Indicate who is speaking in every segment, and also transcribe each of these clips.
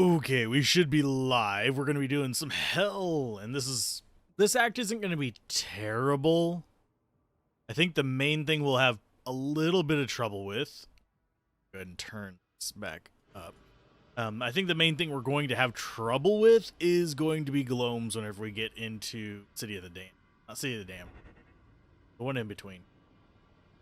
Speaker 1: Okay, we should be live. We're going to be doing some hell, and this act isn't going to be terrible. I think the main thing we'll have a little bit of trouble with. Go ahead and turn this back up. I think the main thing we're going to have trouble with is going to be gloams whenever we get into City of the Dam. Not City of the Dam. The one in between.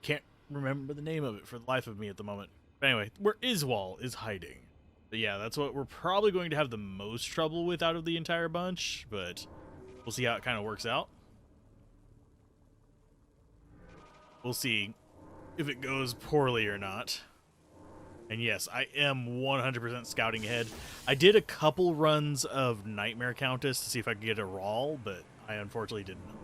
Speaker 1: Can't remember the name of it for the life of me at the moment. But anyway, where Iswal is hiding. But yeah, that's what we're probably going to have the most trouble with out of the entire bunch, but we'll see how it kind of works out. We'll see if it goes poorly or not. And yes, I am 100% scouting ahead. I did a couple runs of Nightmare Countess to see if I could get a Rawl, but I unfortunately did not.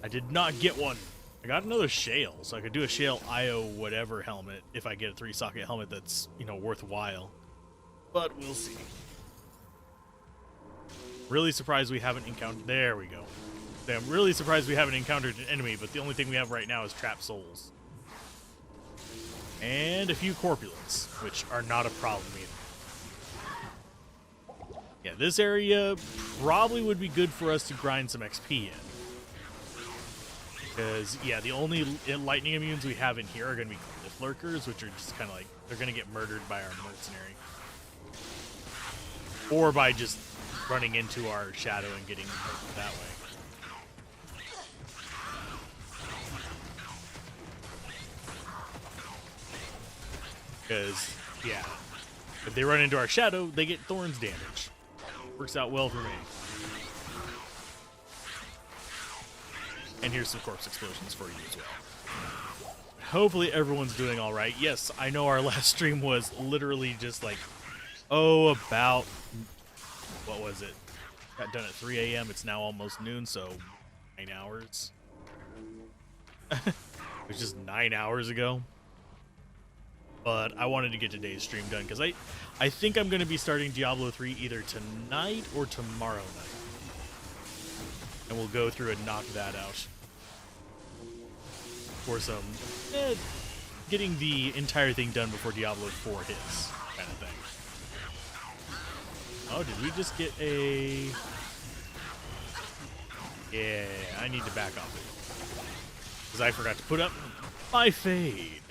Speaker 1: I did not get one. I got another Shale, so I could do a Shale IO whatever helmet if I get a 3-socket helmet that's, you know, worthwhile. But we'll see. Really surprised we haven't encountered... There we go. I'm really surprised we haven't encountered an enemy, but the only thing we have right now is Trap Souls. And a few Corpulents, which are not a problem either. Yeah, this area probably would be good for us to grind some XP in. Because, yeah, the only lightning immunes we have in here are going to be Cliff Lurkers, which are just kind of like, they're going to get murdered by our mercenary. Or by just running into our shadow and getting hurt that way. Because, yeah, if they run into our shadow, they get Thorns damage. Works out well for me. And here's some corpse explosions for you as well. Hopefully everyone's doing all right. Yes, I know our last stream was literally just like, about, what was it? Got done at 3 a.m. It's now almost noon, so 9 hours. It was just 9 hours ago. But I wanted to get today's stream done because I think I'm going to be starting Diablo 3 either tonight or tomorrow night. And we'll go through and knock that out. For some, getting the entire thing done before Diablo 4 hits, kind of thing. Oh, did we just get a... Yeah, I need to back off it. Because I forgot to put up my fade.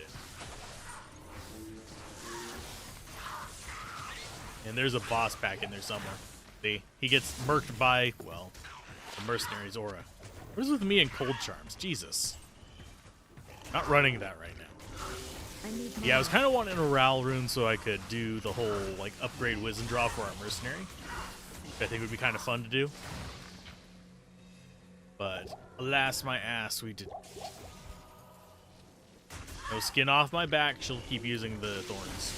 Speaker 1: And there's a boss back in there somewhere. See, he gets murked by, well, the mercenary's aura. What is with me and cold charms? Jesus. Not running that right now. Yeah, I was kind of wanting a Ral rune so I could do the whole, like, upgrade Wisdom draw for our mercenary. Which I think would be kind of fun to do. But, alas my ass, we did. No skin off my back, she'll keep using the thorns.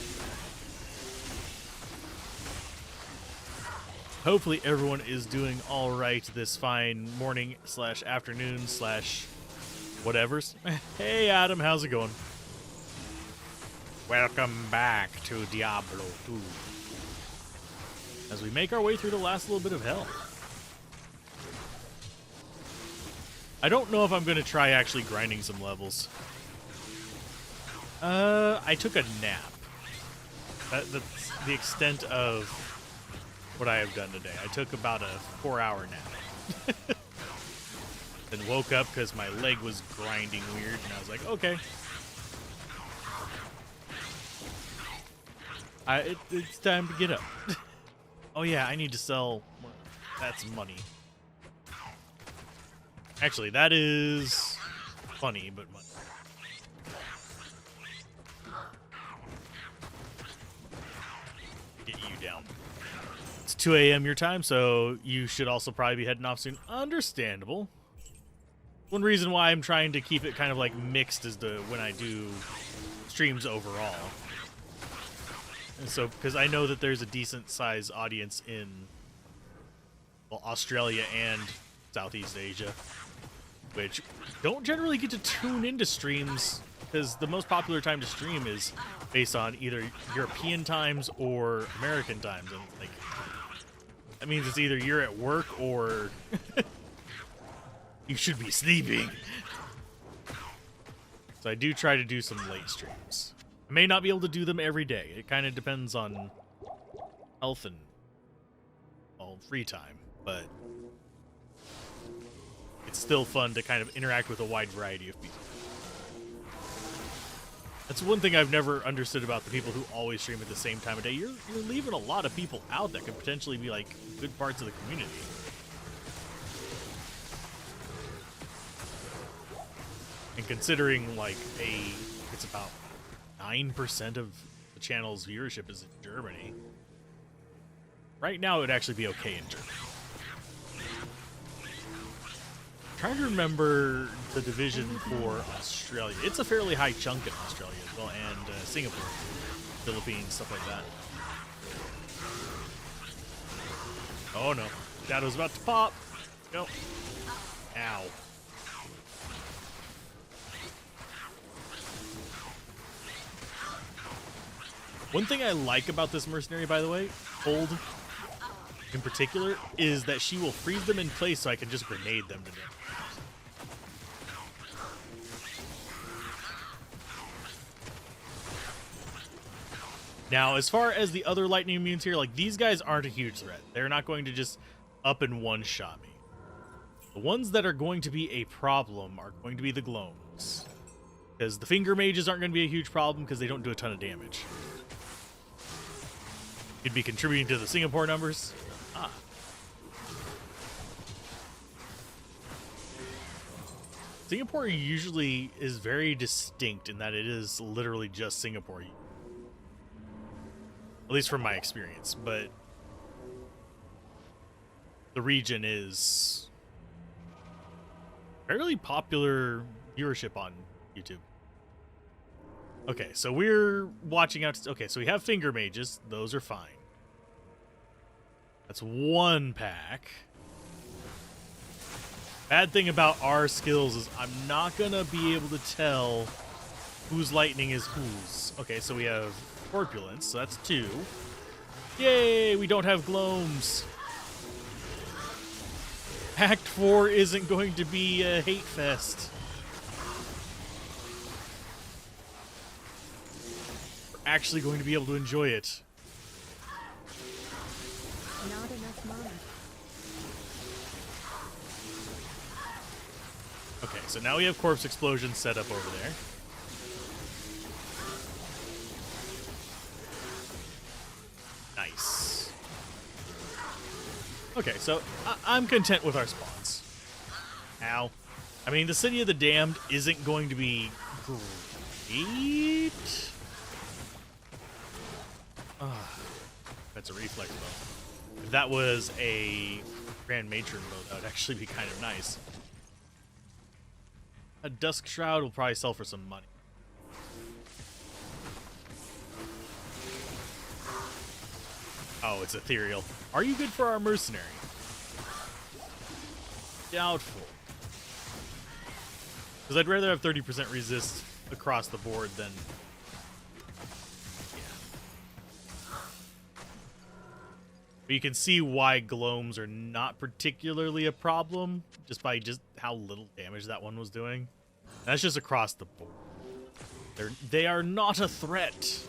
Speaker 1: Hopefully everyone is doing all right this fine morning / afternoon / whatevers. Hey Adam, how's it going? Welcome back to Diablo 2. As we make our way through the last little bit of hell. I don't know if I'm going to try actually grinding some levels. I took a nap. That's the extent of what I have done today. I took about a 4-hour nap. Then woke up because my leg was grinding weird, and I was like, okay. It's time to get up. Oh yeah, I need to sell more. That's money. Actually, that is funny, but money. Get you down. It's 2 a.m. your time, so you should also probably be heading off soon. Understandable. One reason why I'm trying to keep it kind of like mixed is when I do streams overall. And so, because I know that there's a decent sized audience in, well, Australia and Southeast Asia, which don't generally get to tune into streams because the most popular time to stream is based on either European times or American times. And like, that means it's either you're at work or you should be sleeping. So I do try to do some late streams. I may not be able to do them every day. It kind of depends on health and, well, free time, but it's still fun to kind of interact with a wide variety of people. That's one thing I've never understood about the people who always stream at the same time of day. You're leaving a lot of people out that could potentially be like good parts of the community. And considering like it's about 9% of the channel's viewership is in Germany. Right now it would actually be okay in Germany. Trying to remember the division for Australia. It's a fairly high chunk in Australia as well, and Singapore, Philippines, stuff like that. Oh no, Shadow's about to pop. Nope. Ow. One thing I like about this mercenary, by the way, Cold in particular, is that she will freeze them in place so I can just grenade them to death. Now, as far as the other lightning immunes here, like, these guys aren't a huge threat. They're not going to just up and one-shot me. The ones that are going to be a problem are going to be the Gloams. Because the Finger Mages aren't going to be a huge problem because they don't do a ton of damage. You'd be contributing to the Singapore numbers. Ah. Singapore usually is very distinct in that it is literally just Singapore. At least from my experience, but the region is fairly popular viewership on YouTube. Okay, so we're watching out. Okay, so we have Finger Mages. Those are fine. That's one pack. Bad thing about our skills is I'm not going to be able to tell whose lightning is whose. Okay, so we have Corpulence, so that's 2. Yay, we don't have Gloams. Act 4 isn't going to be a hate fest. We're actually going to be able to enjoy it.
Speaker 2: Not enough mana.
Speaker 1: Okay, so now we have Corpse Explosion set up over there. Nice. Okay, so I'm content with our spawns. Ow. I mean, the City of the Damned isn't going to be great. That's a reflex bow. If that was a Grand Matron bow, that would actually be kind of nice. A Dusk Shroud will probably sell for some money. Oh, it's ethereal. Are you good for our mercenary? Doubtful. Because I'd rather have 30% resist across the board than... Yeah. But you can see why Gloams are not particularly a problem, just by just how little damage that one was doing. That's just across the board. They are not a threat.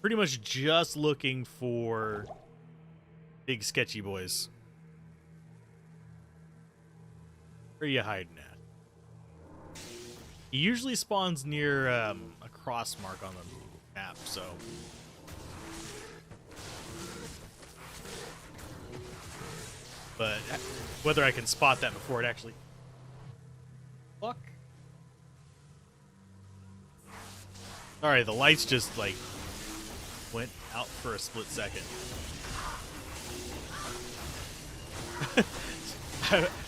Speaker 1: Pretty much just looking for big sketchy boys. Where are you hiding at? He usually spawns near a cross mark on the map, so... But whether I can spot that before it actually... Fuck. Sorry, the lights just, like, went out for a split second.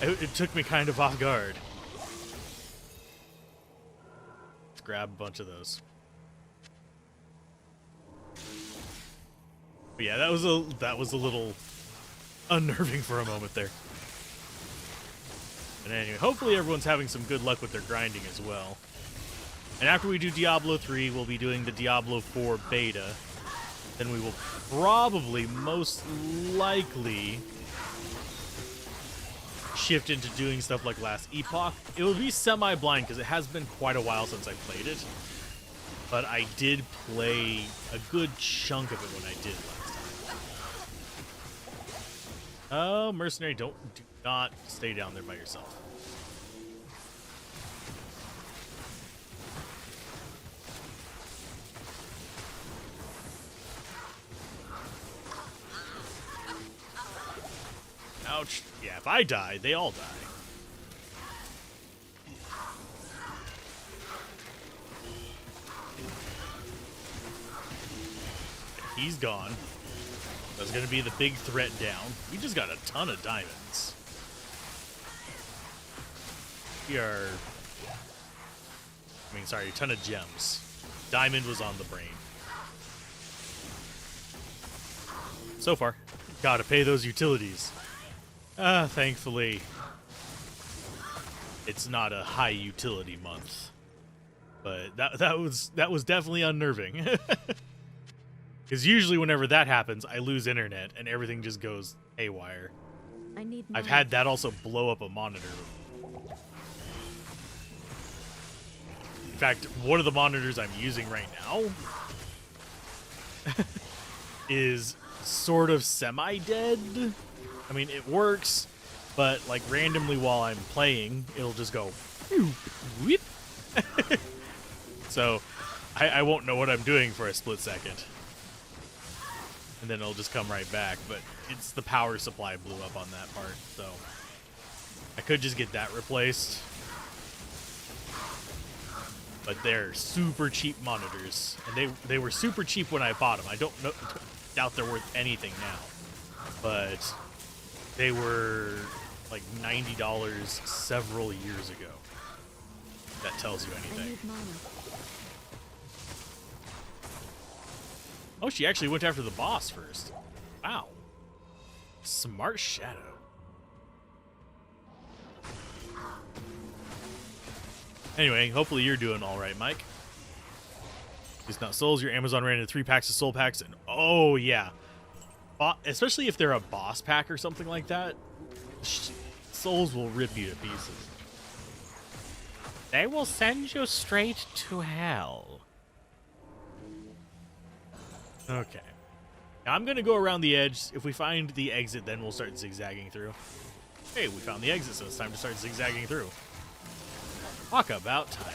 Speaker 1: It took me kind of off guard. Let's grab a bunch of those. But yeah, that was a little unnerving for a moment there. And anyway, hopefully everyone's having some good luck with their grinding as well. And after we do Diablo 3, we'll be doing the Diablo 4 beta. Then we will probably, most likely, shift into doing stuff like Last Epoch. It will be semi-blind because it has been quite a while since I played it. but I did play a good chunk of it when I did last time. Oh, mercenary, do not stay down there by yourself. Ouch. Yeah, if I die, they all die. He's gone. That's going to be the big threat down. We just got a ton of diamonds. We are... a ton of gems. Diamond was on the brain. So far. Gotta pay those utilities. Thankfully, it's not a high utility month. But that was definitely unnerving. Because usually whenever that happens, I lose internet and everything just goes haywire.
Speaker 2: I need
Speaker 1: I've
Speaker 2: money.
Speaker 1: had that also blow up a monitor. In fact, one of the monitors I'm using right now is sort of semi-dead. I mean, it works, but like randomly while I'm playing, it'll just go whoop. So I won't know what I'm doing for a split second. And then it'll just come right back, but it's the power supply blew up on that part, so I could just get that replaced. But they're super cheap monitors, and they were super cheap when I bought them. I don't doubt they're worth anything now, but they were like $90 several years ago. If that tells you
Speaker 2: I
Speaker 1: anything.
Speaker 2: need money.
Speaker 1: Oh, she actually went after the boss first. Wow. Smart Shadow. Anyway, hopefully you're doing all right, Mike. It's not souls. Your Amazon ran into 3 packs of soul packs, and oh yeah, especially if they're a boss pack or something like that, souls will rip you to pieces. They will send you straight to hell. Okay. Now I'm going to go around the edge. If we find the exit, then we'll start zigzagging through. Hey, we found the exit, so it's time to start zigzagging through. Talk about time.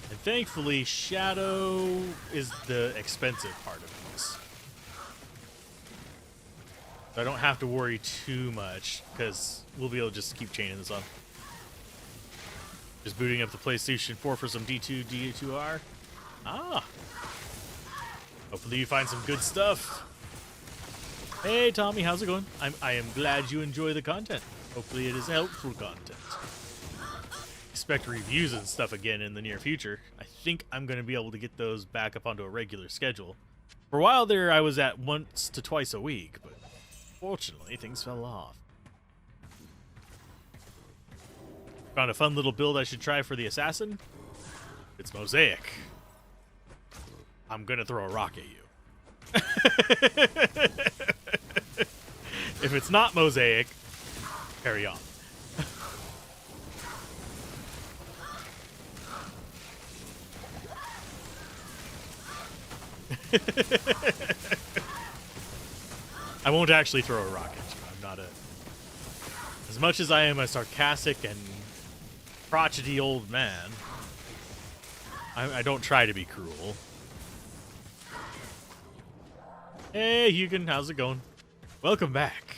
Speaker 1: And thankfully, Shadow is the expensive part of this. So I don't have to worry too much, because we'll be able to just keep chaining this on. Just booting up the PlayStation 4 for some D2, D2R. Ah! Hopefully you find some good stuff. Hey Tommy, how's it going? I am glad you enjoy the content. Hopefully it is helpful content. Expect reviews and stuff again in the near future. I think I'm going to be able to get those back up onto a regular schedule. For a while there, I was at once to twice a week, but fortunately, things fell off. Found a fun little build I should try for the assassin. It's Mosaic. I'm gonna throw a rock at you. If it's not Mosaic, carry on. I won't actually throw a rock at you. I'm not a... As much as I am a sarcastic and crotchety old man, I don't try to be cruel. Hey, Hugin, how's it going? Welcome back.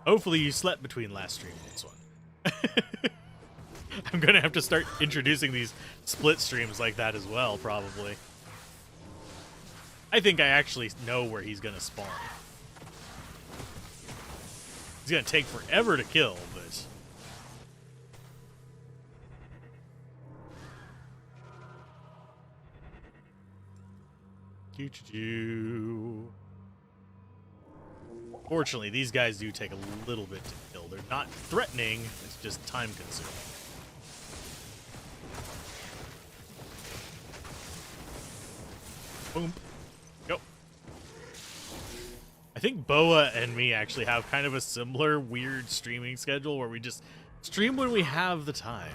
Speaker 1: Hopefully you slept between last stream and this one. I'm gonna have to start introducing these split streams like that as well, probably. I think I actually know where he's gonna spawn. He's gonna take forever to kill, but... Fortunately, these guys do take a little bit to kill. They're not threatening, it's just time consuming. Boom. Go. I think Boa and me actually have kind of a similar weird streaming schedule where we just stream when we have the time.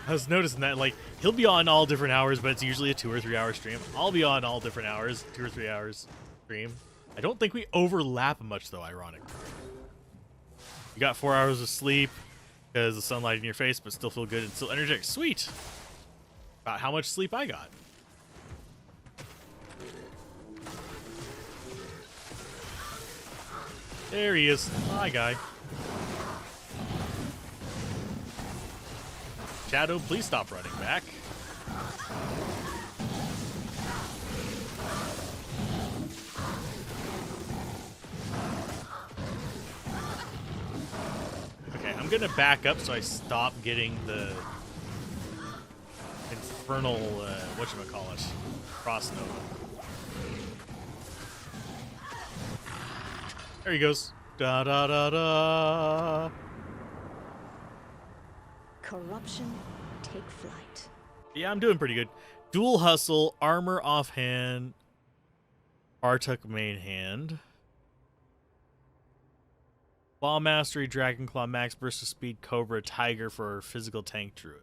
Speaker 1: I was noticing that, like, he'll be on all different hours, but it's usually a 2 or 3 hour stream. I'll be on all different hours, 2 or 3 hours stream. I don't think we overlap much, though, ironically. You got 4 hours of sleep because the sunlight in your face, but still feel good and still energetic. Sweet! About how much sleep I got. There he is. Hi, guy. Shadow, please stop running back. Okay, I'm gonna back up so I stop getting the infernal, whatchamacallit, cross nova. There he goes. Da da da da.
Speaker 2: Corruption, take flight.
Speaker 1: Yeah, I'm doing pretty good. Dual hustle, armor offhand, Bartuk main hand, Claw mastery, Dragon Claw, max burst of speed, Cobra, Tiger for physical tank druid.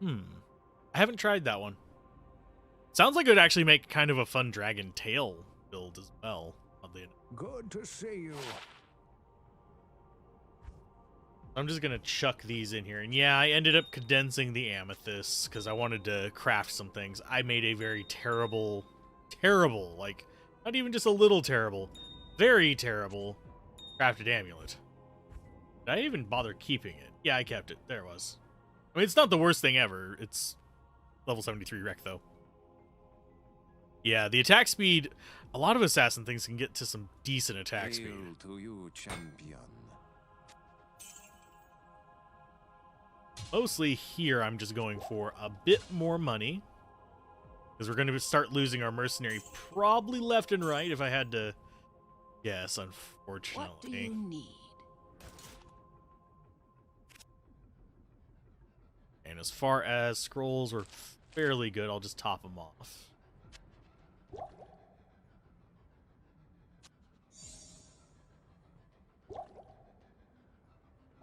Speaker 1: I haven't tried that one. Sounds like it would actually make kind of a fun dragon tail build as well. Oddly enough.
Speaker 3: Good to see you.
Speaker 1: I'm just gonna chuck these in here. And yeah, I ended up condensing the amethysts because I wanted to craft some things. I made a very terrible, like, not even just a little terrible, very terrible crafted amulet. Did I even bother keeping it? Yeah, I kept it. There it was. I mean, it's not the worst thing ever. It's level 73 wreck, though. Yeah, the attack speed, a lot of assassin things can get to some decent attack speed.
Speaker 3: Hail to you, champion.
Speaker 1: Mostly here, I'm just going for a bit more money. Because we're going to start losing our mercenary probably left and right, if I had to guess, unfortunately.
Speaker 2: What do you need?
Speaker 1: And as far as scrolls, we're fairly good. I'll just top them off.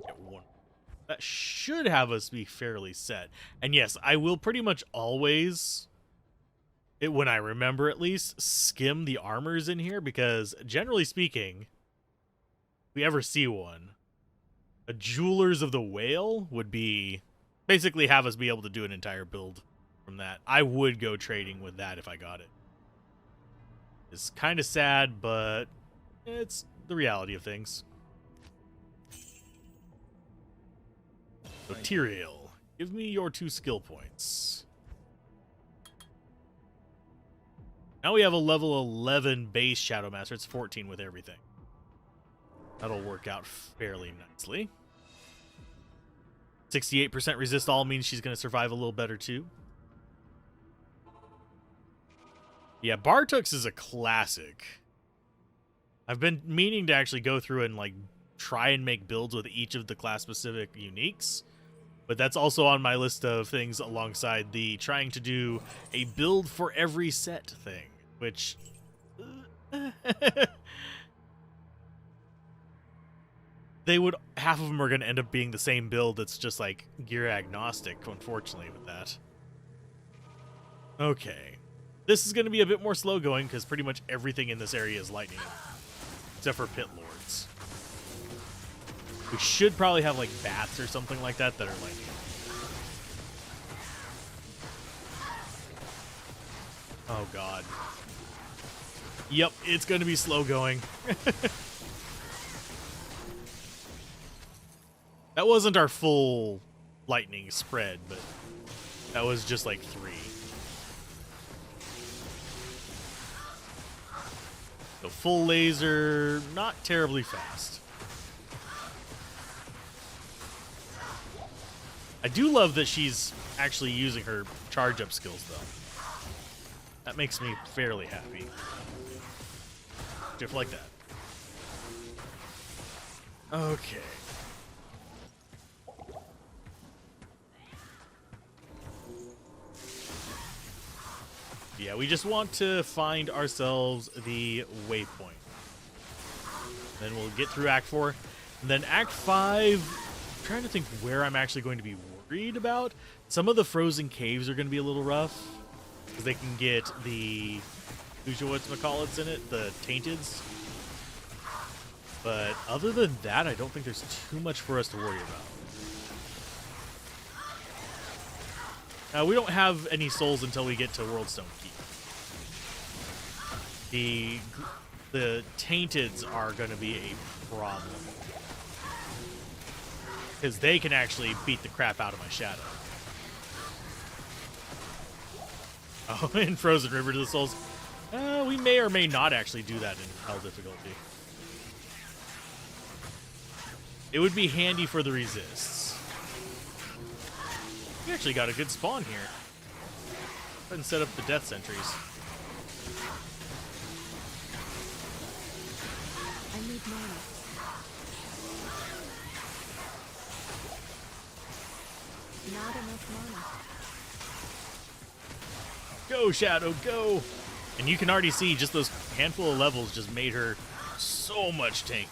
Speaker 1: Get one. That should have us be fairly set. And yes, I will pretty much always, when I remember at least, skim the armors in here, because generally speaking, if we ever see one, a Jewelers of the Whale would be, basically have us be able to do an entire build from that. I would go trading with that if I got it. It's kind of sad, but it's the reality of things. So Tyrael, give me your 2 skill points. Now we have a level 11 base Shadow Master. It's 14 with everything. That'll work out fairly nicely. 68% resist all means she's going to survive a little better too. Yeah, Bartuk's is a classic. I've been meaning to actually go through and like try and make builds with each of the class-specific uniques. But that's also on my list of things alongside the trying to do a build for every set thing, which they would, half of them are going to end up being the same build that's just like gear agnostic, unfortunately, with that. Okay. This is going to be a bit more slow going because pretty much everything in this area is lightning, except for Pit Lords. We should probably have like bats or something like that that are lightning. Oh god. Yep, it's going to be slow going. That wasn't our full lightning spread, but that was just like 3. So full laser, not terribly fast. I do love that she's actually using her charge up skills though. That makes me fairly happy. Just like that. Okay. Yeah, we just want to find ourselves the waypoint. Then we'll get through Act 4. And then Act 5, I'm trying to think where I'm actually going to be worried about. Some of the frozen caves are going to be a little rough. Because they can get the whatchamacallits in it, the tainteds. But other than that, I don't think there's too much for us to worry about. We don't have any souls until we get to Worldstone Keep. The tainteds are going to be a problem. Because they can actually beat the crap out of my shadow. Oh, in Frozen River to the Souls. We may or may not actually do that in Hell difficulty. It would be handy for the resists. We actually got a good spawn here. Go ahead and set up the death sentries.
Speaker 2: I need mana. Not enough mana.
Speaker 1: Go, Shadow, go! And you can already see just those handful of levels just made her so much tankier.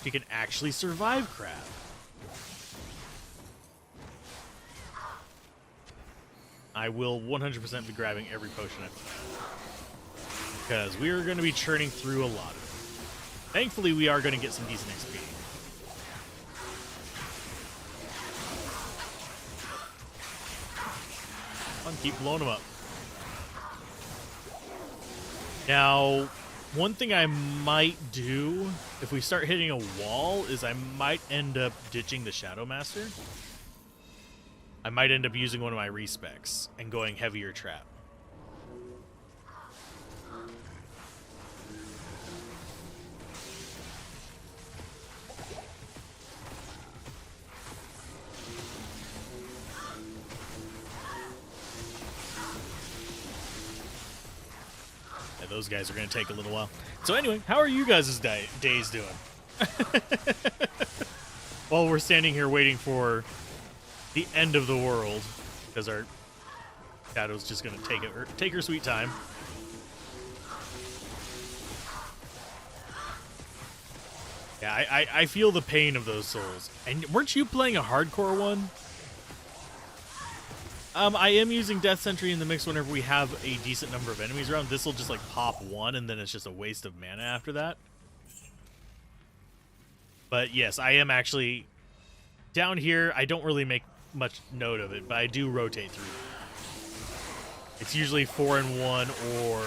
Speaker 1: She can actually survive crap. I will 100% be grabbing every potion I find. Because we are going to be churning through a lot of it. Thankfully, we are going to get some decent XP. Come on, keep blowing them up. Now, one thing I might do if we start hitting a wall is I might end up ditching the Shadow Master. I might end up using one of my respecs and going heavier trap. Yeah, those guys are going to take a little while. So anyway, how are you guys' days doing? While we're standing here waiting for the end of the world, because our Shadow's just going to take her sweet time. Yeah, I feel the pain of those souls. And weren't you playing a hardcore one? I am using Death Sentry in the mix whenever we have a decent number of enemies around. This will just like pop one, and then it's just a waste of mana after that. But yes, I am actually down here. I don't really make much note of it, but I do rotate through. It's usually 4 and 1 or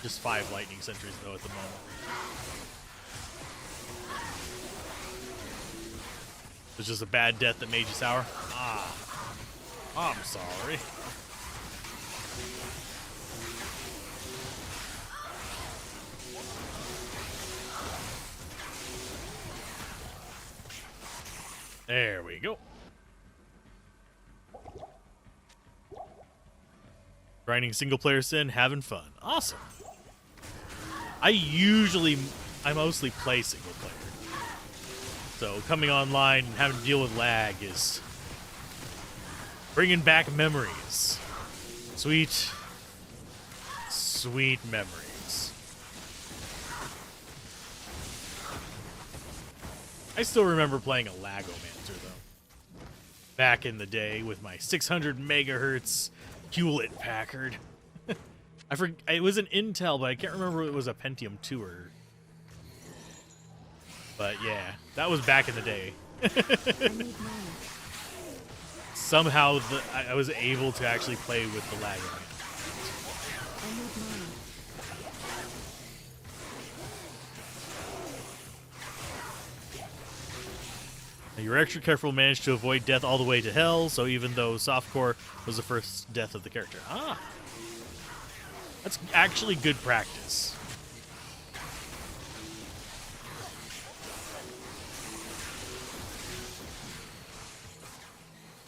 Speaker 1: just 5 lightning sentries though at the moment. It was just a bad death that made you sour. I'm sorry. There we go. Grinding single player sin, having fun. Awesome. I mostly play single player. So coming online and having to deal with lag is bringing back memories. Sweet, sweet memories. I still remember playing a Lagomancer though. Back in the day with my 600 megahertz Hewlett Packard. It was an Intel, but I can't remember if it was a Pentium 2 or... But yeah, that was back in the day. Somehow I was able to actually play with the lag. Now, you were extra careful, managed to avoid death all the way to hell, so even though softcore was the first death of the character. That's actually good practice.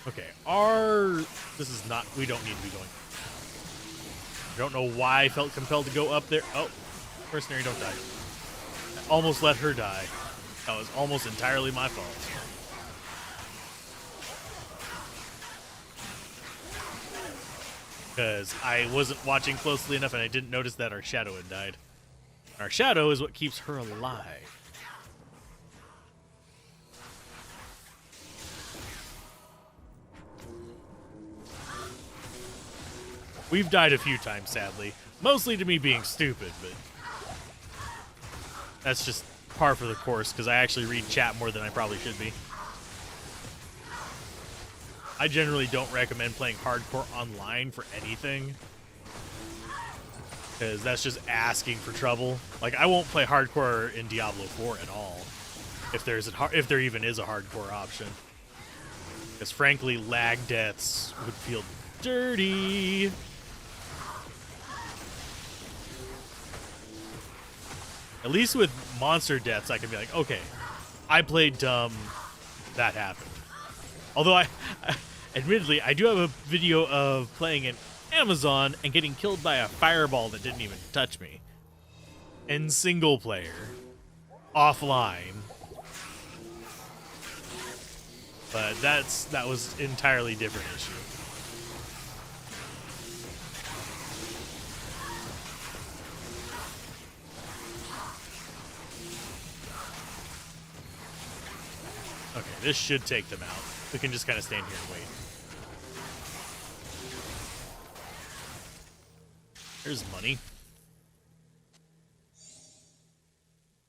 Speaker 1: Okay, this is not, we don't need to be going. I don't know why I felt compelled to go up there. Oh, mercenary, don't die. I almost let her die. That was almost entirely my fault. because I wasn't watching closely enough and I didn't notice that our shadow had died. Our shadow is what keeps her alive. We've died a few times, sadly. Mostly to me being stupid, but that's just par for the course because I actually read chat more than I probably should be. I generally don't recommend playing hardcore online for anything because that's just asking for trouble. Like, I won't play hardcore in Diablo 4 at all if there even is a hardcore option. Because frankly, lag deaths would feel dirty. At least with monster deaths, I can be like, okay, I played dumb, that happened. Although admittedly, I do have a video of playing in Amazon and getting killed by a fireball that didn't even touch me. In single player. Offline. But that was entirely different issue. Okay, this should take them out. We can just kind of stand here and wait. There's money.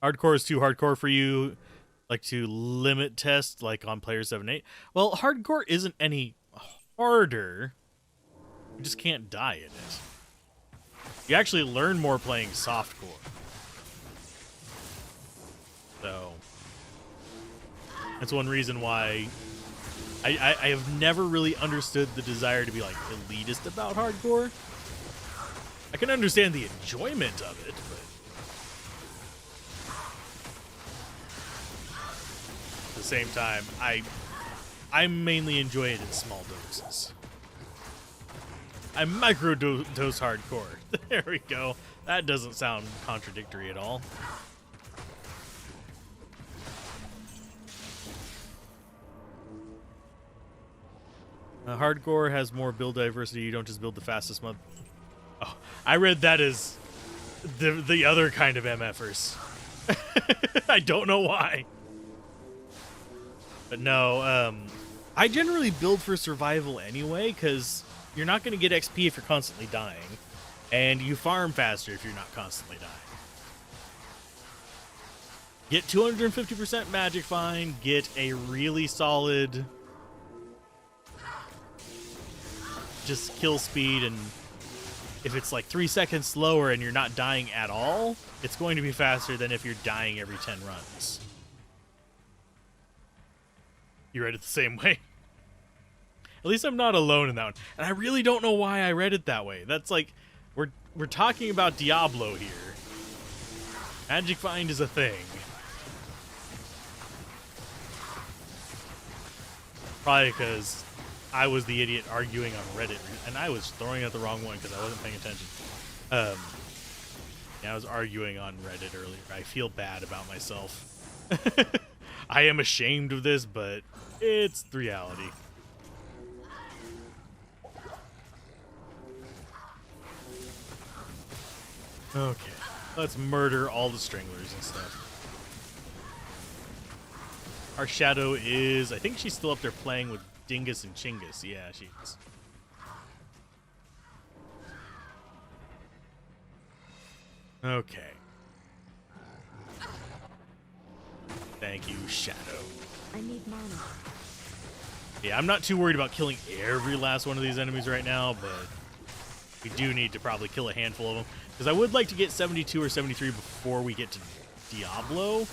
Speaker 1: Hardcore is too hardcore for you. Like to limit test like on player 7-8. Well, hardcore isn't any harder. You just can't die in it. You actually learn more playing softcore. So that's one reason why I have never really understood the desire to be like elitist about hardcore. I can understand the enjoyment of it, but at the same time, I mainly enjoy it in small doses. I microdose hardcore. There we go. That doesn't sound contradictory at all. Hardcore has more build diversity. You don't just build the fastest mod. Oh, I read that as the other kind of MFers. I don't know why. But no, I generally build for survival anyway, because you're not going to get XP if you're constantly dying. And you farm faster if you're not constantly dying. Get 250% magic fine, get a really solid just kill speed, and if it's like 3 seconds slower and you're not dying at all, it's going to be faster than if you're dying every 10 runs. You read it the same way? At least I'm not alone in that one. And I really don't know why I read it that way. That's like, we're talking about Diablo here. Magic Find is a thing. Probably because I was the idiot arguing on Reddit, and I was throwing out the wrong one because I wasn't paying attention. Yeah, I was arguing on Reddit earlier. I feel bad about myself. I am ashamed of this, but it's the reality. Okay, let's murder all the stranglers and stuff. Our shadow is, I think she's still up there playing with Dingus and Chingus. Yeah, she is. Okay. Thank you, Shadow.
Speaker 2: I need mana.
Speaker 1: Yeah, I'm not too worried about killing every last one of these enemies right now, but we do need to probably kill a handful of them. Because I would like to get 72 or 73 before we get to Diablo.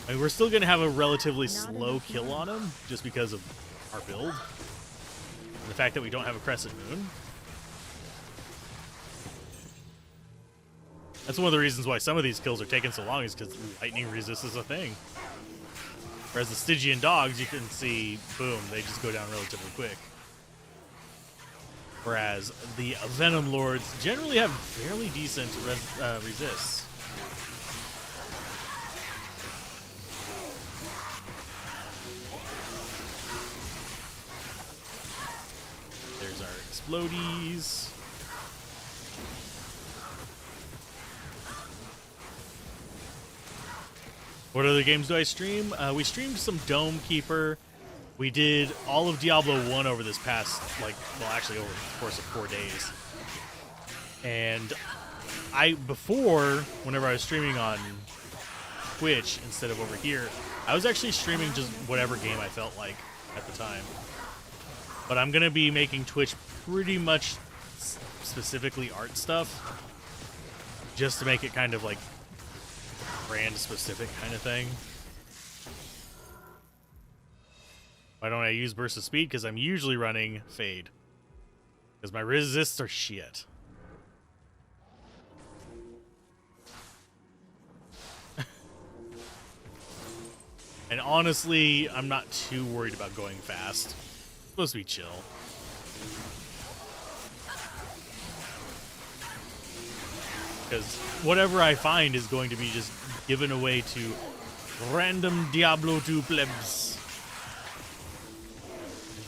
Speaker 1: I mean, we're still going to have a relatively slow kill on him, just because of our build. And the fact that we don't have a Crescent Moon. That's one of the reasons why some of these kills are taking so long, is because lightning resist is a thing. Whereas the Stygian dogs, you can see, boom, they just go down relatively quick. Whereas the Venom Lords generally have fairly decent resists. There's our Explodies. What other games do I stream? We streamed some Dome Keeper. We did all of Diablo 1 over this past, actually over the course of 4 days. And whenever I was streaming on Twitch instead of over here, I was actually streaming just whatever game I felt like at the time. But I'm going to be making Twitch pretty much specifically art stuff, just to make it kind of like brand specific kind of thing. Why don't I use Burst of Speed? Because I'm usually running Fade. Because my resists are shit. And honestly, I'm not too worried about going fast. It's supposed to be chill. Because whatever I find is going to be just given away to random Diablo 2 plebs.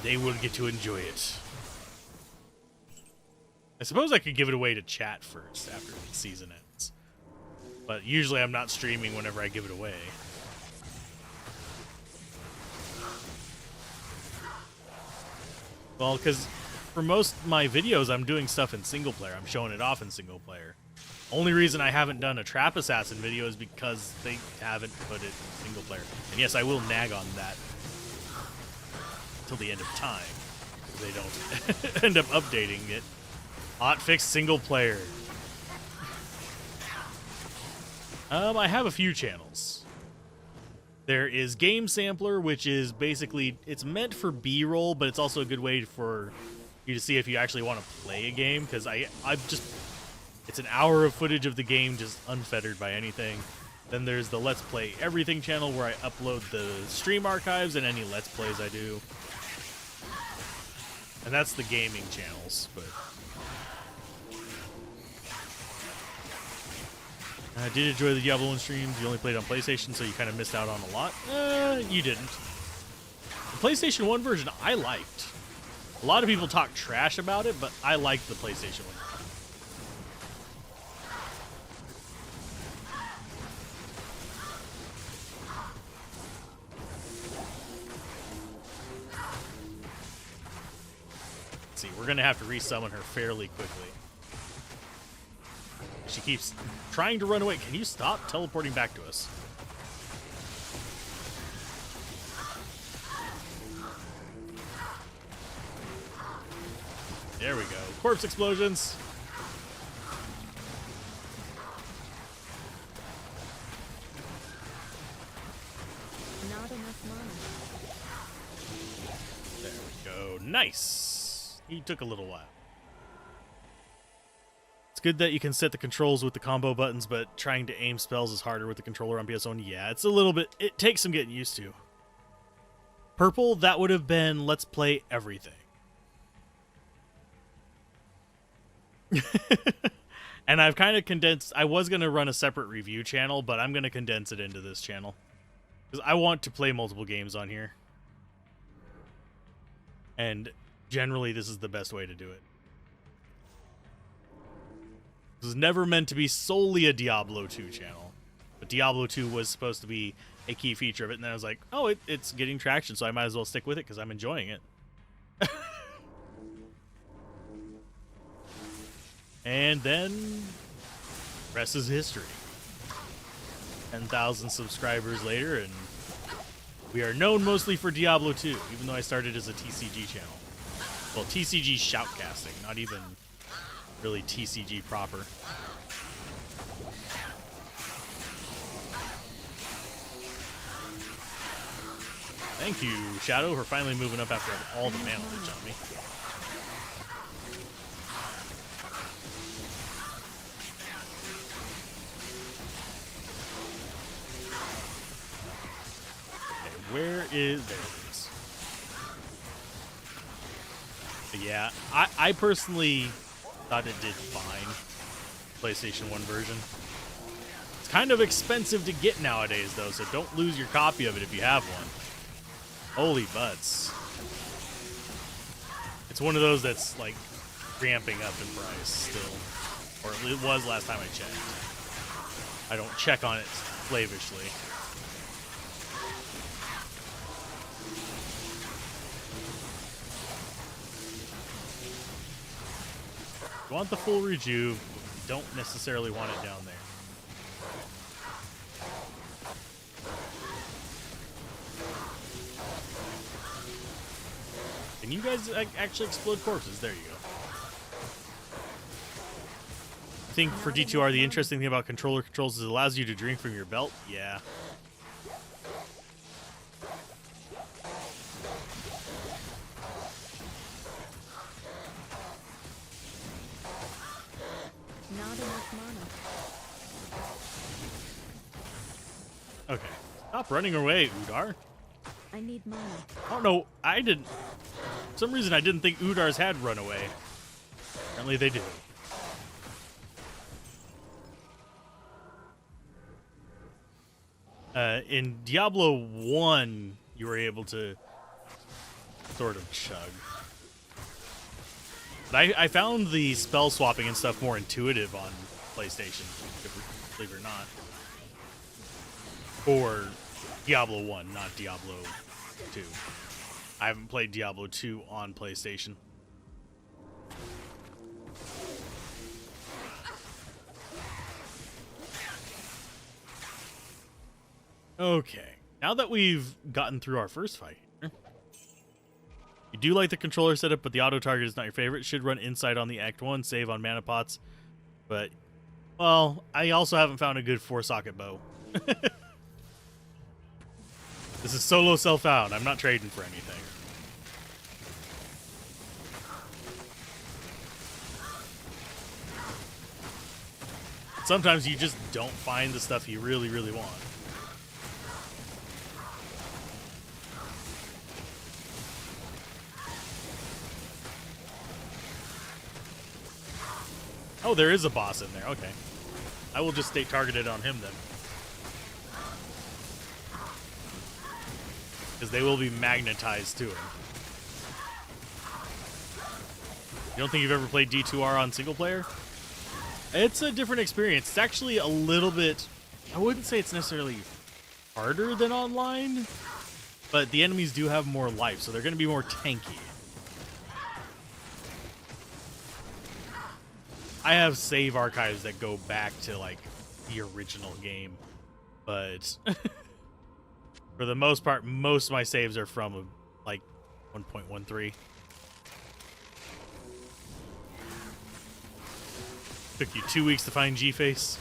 Speaker 1: They will get to enjoy it. I suppose I could give it away to chat first after the season ends. But usually I'm not streaming whenever I give it away. Well, because for most of my videos, I'm doing stuff in single player. I'm showing it off in single player. Only reason I haven't done a Trap Assassin video is because they haven't put it in single player. And yes, I will nag on that till the end of time. They don't end up updating it. Hotfix single player. I have a few channels. There is Game Sampler, which is basically, it's meant for B-roll, but it's also a good way for you to see if you actually want to play a game, because it's an hour of footage of the game just unfettered by anything. Then there's the Let's Play Everything channel, where I upload the stream archives and any Let's Plays I do. And that's the gaming channels, but I did enjoy the Diablo 1 streams. You only played on PlayStation, so you kind of missed out on a lot. You didn't. The PlayStation 1 version I liked. A lot of people talk trash about it, but I liked the PlayStation 1. Let's see, we're going to have to resummon her fairly quickly. She keeps trying to run away. Can you stop teleporting back to us? There we go. Corpse explosions.
Speaker 2: Not enough mana.
Speaker 1: There we go. Nice. He took a little while. It's good that you can set the controls with the combo buttons, but trying to aim spells is harder with the controller on PS1. Yeah, it's a little bit... It takes some getting used to. Purple, that would have been Let's Play Everything. And I've kind of condensed... I was going to run a separate review channel, but I'm going to condense it into this channel. Because I want to play multiple games on here. And generally, this is the best way to do it. This was never meant to be solely a Diablo 2 channel. But Diablo 2 was supposed to be a key feature of it. And then I was like, oh, it's getting traction, so I might as well stick with it because I'm enjoying it. And then, rest is history. 10,000 subscribers later, and we are known mostly for Diablo 2, even though I started as a TCG channel. Well, TCG shoutcasting, not even really TCG proper. Thank you, Shadow, for finally moving up after all the mana leech on me. Okay, where is... There it is. But yeah, I personally thought it did fine. PlayStation 1 version. It's kind of expensive to get nowadays, though, so don't lose your copy of it if you have one. Holy butts. It's one of those that's like ramping up in price still, or it was last time I checked. I don't check on it slavishly. You want the full rejuve, you don't necessarily want it down there. Can you guys actually explode corpses? There you go. I think for D2R, the interesting thing about controller controls is it allows you to drink from your belt. Yeah.
Speaker 2: Not enough mana.
Speaker 1: Okay. Stop running away, Udar.
Speaker 2: I need mana.
Speaker 1: Oh no, I didn't. For some reason, I didn't think Udars had run away. Apparently, they do. In Diablo 1, you were able to sort of chug. But I found the spell swapping and stuff more intuitive on PlayStation, believe it or not. For Diablo 1, not Diablo 2. I haven't played Diablo 2 on PlayStation. Okay, now that we've gotten through our first fight here, you do like the controller setup, but the auto target is not your favorite. Should run Insight on the Act 1, save on mana pots. But, well, I also haven't found a good 4-socket bow. This is solo self-found. I'm not trading for anything. Sometimes you just don't find the stuff you really, really want. Oh, there is a boss in there. Okay. I will just stay targeted on him then. Because they will be magnetized to him. You don't think you've ever played D2R on single player? It's a different experience. It's actually a little bit... I wouldn't say it's necessarily harder than online, but the enemies do have more life, so they're going to be more tanky. I have save archives that go back to, like, the original game, but for the most part, most of my saves are from, like, 1.13. Took you 2 weeks to find G-Face.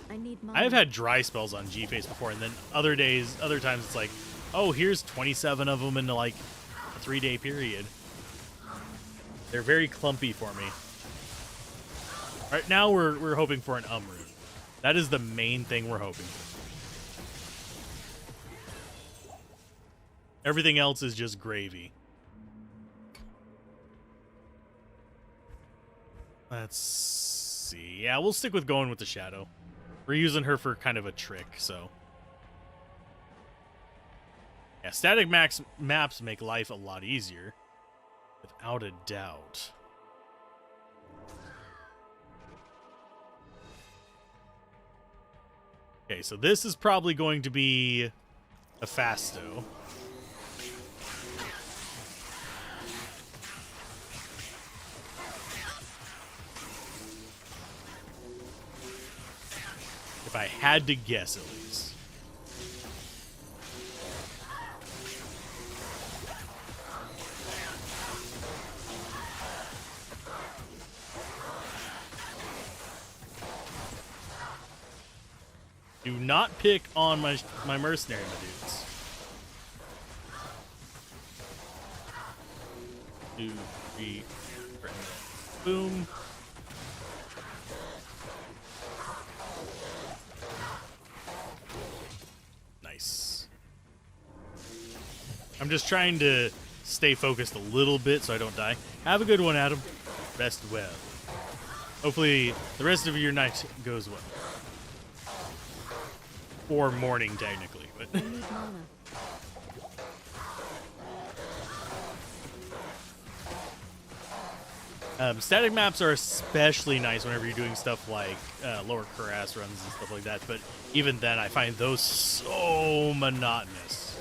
Speaker 2: I need mana.
Speaker 1: I have had dry spells on G-Face before, and then other times it's like, oh, here's 27 of them in, like, a 3-day period. They're very clumpy for me. Right now, we're hoping for an root. That is the main thing we're hoping for. Everything else is just gravy. Let's see. Yeah, we'll stick with going with the Shadow. We're using her for kind of a trick, so. Yeah, static maps make life a lot easier. Without a doubt. Okay, so this is probably going to be a Fasto. If I had to guess, at least. Do not pick on my mercenary, my dudes. 2, 3, boom. Nice. I'm just trying to stay focused a little bit so I don't die. Have a good one, Adam. Rest well. Hopefully the rest of your night goes well. Or morning, technically, but.
Speaker 2: I need mana.
Speaker 1: Static maps are especially nice whenever you're doing stuff like lower cuirass runs and stuff like that, but even then I find those so monotonous.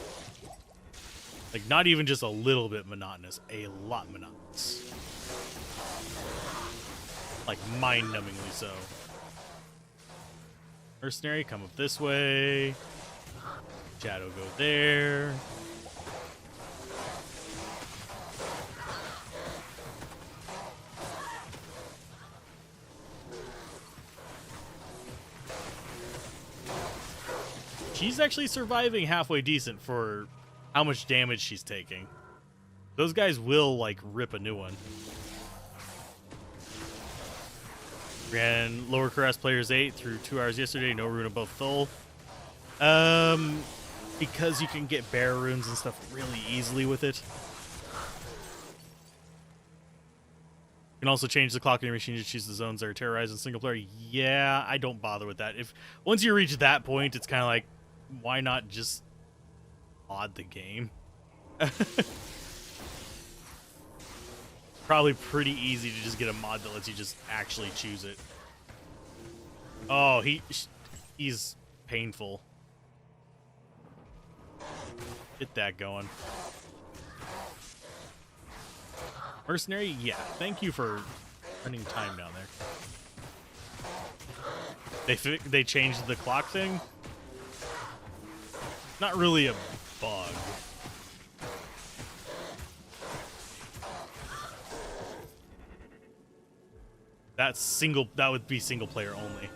Speaker 1: Like, not even just a little bit monotonous, a lot monotonous. Like, mind-numbingly so. Mercenary, come up this way. Shadow, go there. She's actually surviving halfway decent for how much damage she's taking. Those guys will, like, rip a new one. Ran lower cuirass players 8 through 2 hours yesterday. No rune above Thul. Because you can get bear runes and stuff really easily with it. You can also change the clock in your machine to choose the zones that are terrorized in single player. Yeah, I don't bother with that. If once you reach that point, it's kind of like, why not just mod the game? Probably pretty easy to just get a mod that lets you just actually choose it. Oh, he's painful. Get that going. Mercenary, yeah. Thank you for spending time down there. They changed the clock thing. Not really a bug. That would be single player only.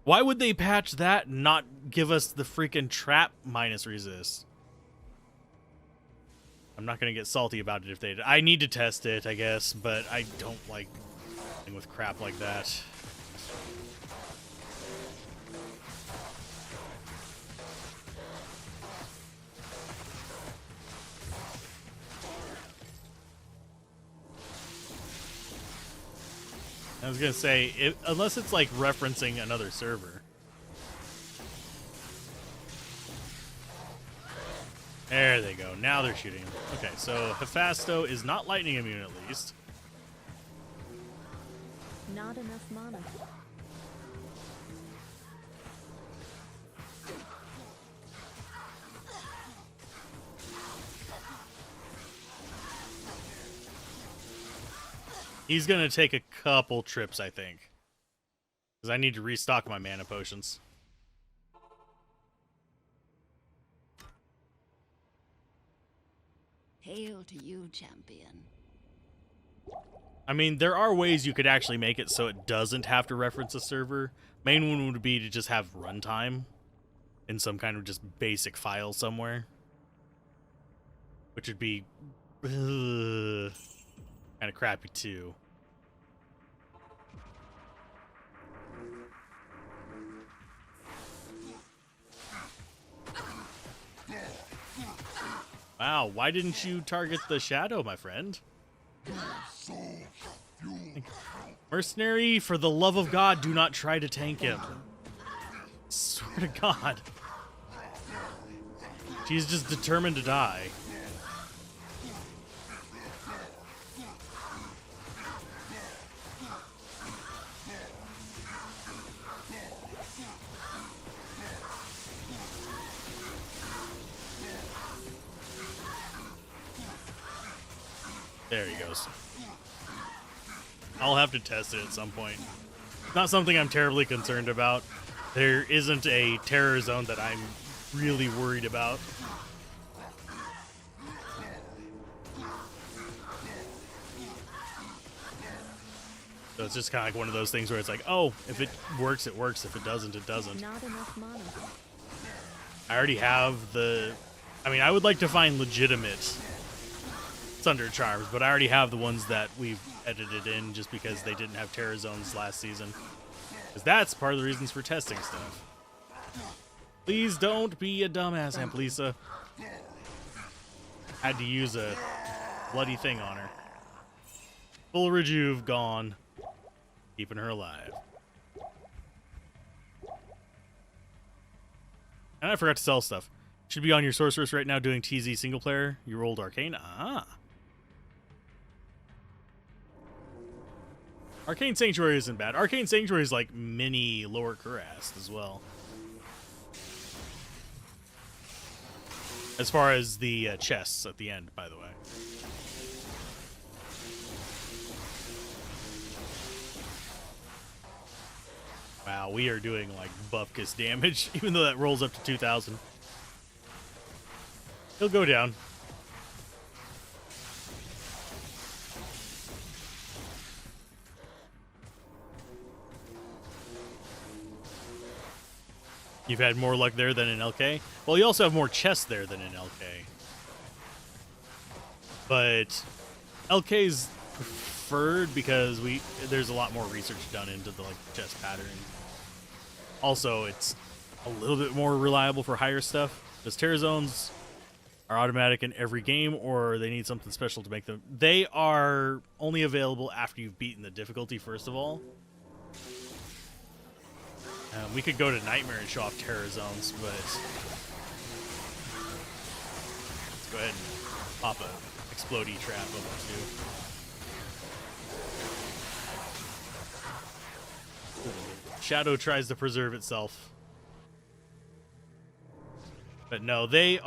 Speaker 1: Why would they patch that and not give us the freaking trap minus resist? I'm not gonna get salty about it if they. I need to test it, I guess, but I don't like dealing with crap like that. I was gonna say, unless it's like referencing another server. There they go. Now they're shooting him. Okay, so Hephasto is not lightning immune at least.
Speaker 2: Not enough mana.
Speaker 1: He's gonna take a couple trips, I think. Because I need to restock my mana potions.
Speaker 4: Hail to you, champion.
Speaker 1: I mean, there are ways you could actually make it so it doesn't have to reference a server. Main one would be to just have runtime in some kind of just basic file somewhere. Which would be kind of crappy too. Wow, why didn't you target the shadow, my friend? Mercenary, for the love of God, do not try to tank him. Swear to God. She's just determined to die. There he goes. I'll have to test it at some point. Not something I'm terribly concerned about. There isn't a terror zone that I'm really worried about. So it's just kind of like one of those things where it's like, oh, if it works, it works. If it doesn't, it doesn't.
Speaker 2: Not enough mana.
Speaker 1: I already have the... I mean, I would like to find legitimate Thunder Charms, but I already have the ones that we've edited in just because they didn't have Terror Zones last season. Because that's part of the reasons for testing stuff. Please don't be a dumbass, Aunt Lisa. Had to use a bloody thing on her. Full rejuve gone. Keeping her alive. And I forgot to sell stuff. Should be on your sorceress right now doing TZ single player. You rolled arcane. Ah. Arcane Sanctuary isn't bad. Arcane Sanctuary is like mini Lower Kurast as well. As far as the chests at the end, by the way. Wow, we are doing like bupkis damage, even though that rolls up to 2,000. He'll go down. You've had more luck there than in LK? Well, you also have more chests there than in LK. But LK's preferred because there's a lot more research done into the like chest pattern. Also, it's a little bit more reliable for higher stuff. Because Terror Zones are automatic in every game, or they need something special to make them. They are only available after you've beaten the difficulty, first of all. We could go to Nightmare and show off Terror Zones, but let's go ahead and pop a explodey trap over too. Shadow tries to preserve itself. But no, they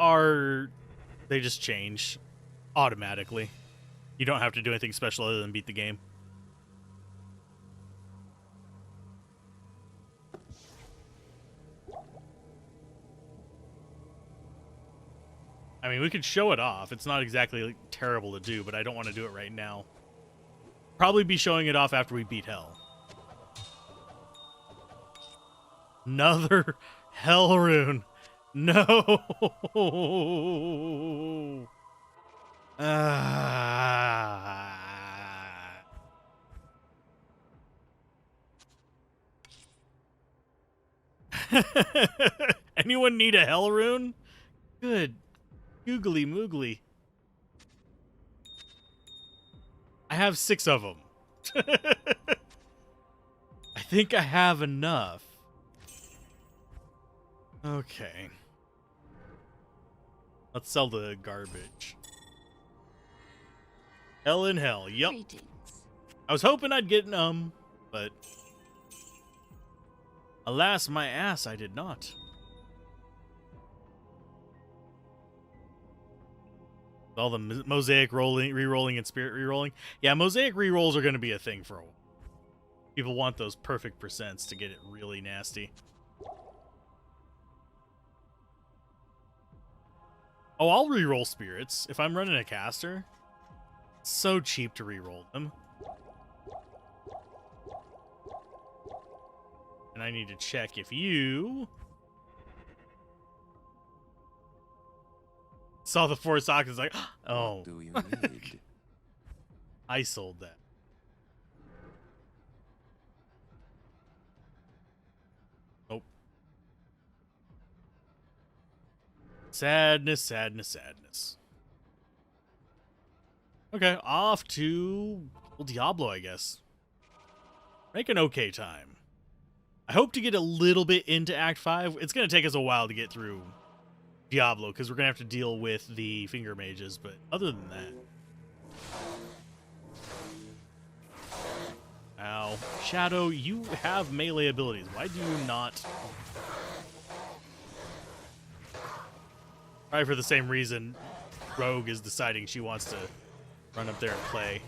Speaker 1: just change automatically. You don't have to do anything special other than beat the game. I mean, we could show it off. It's not exactly like, terrible to do, but I don't want to do it right now. Probably be showing it off after we beat Hell. Another Hell rune. No. Anyone need a Hell rune? Good. Googly moogly. I have 6 of them. I think I have enough. Okay. Let's sell the garbage. Hell in hell. Yep.
Speaker 4: Greetings.
Speaker 1: I was hoping I'd get but alas, my ass, I did not. All the mosaic rolling, re-rolling, and spirit re-rolling. Yeah, mosaic re-rolls are going to be a thing for a while. People want those perfect percents to get it really nasty. Oh, I'll re-roll spirits if I'm running a caster. It's so cheap to re-roll them. And I need to check if you saw the 4 sockets like, oh,
Speaker 3: Do you need?
Speaker 1: I sold that. Nope. Sadness, sadness, sadness. Okay, off to Diablo, I guess. Make an okay time. I hope to get a little bit into Act 5. It's going to take us a while to get through Diablo, because we're going to have to deal with the finger mages, but other than that. Ow. Shadow, you have melee abilities. Why do you not? Probably for the same reason Rogue is deciding she wants to run up there and play.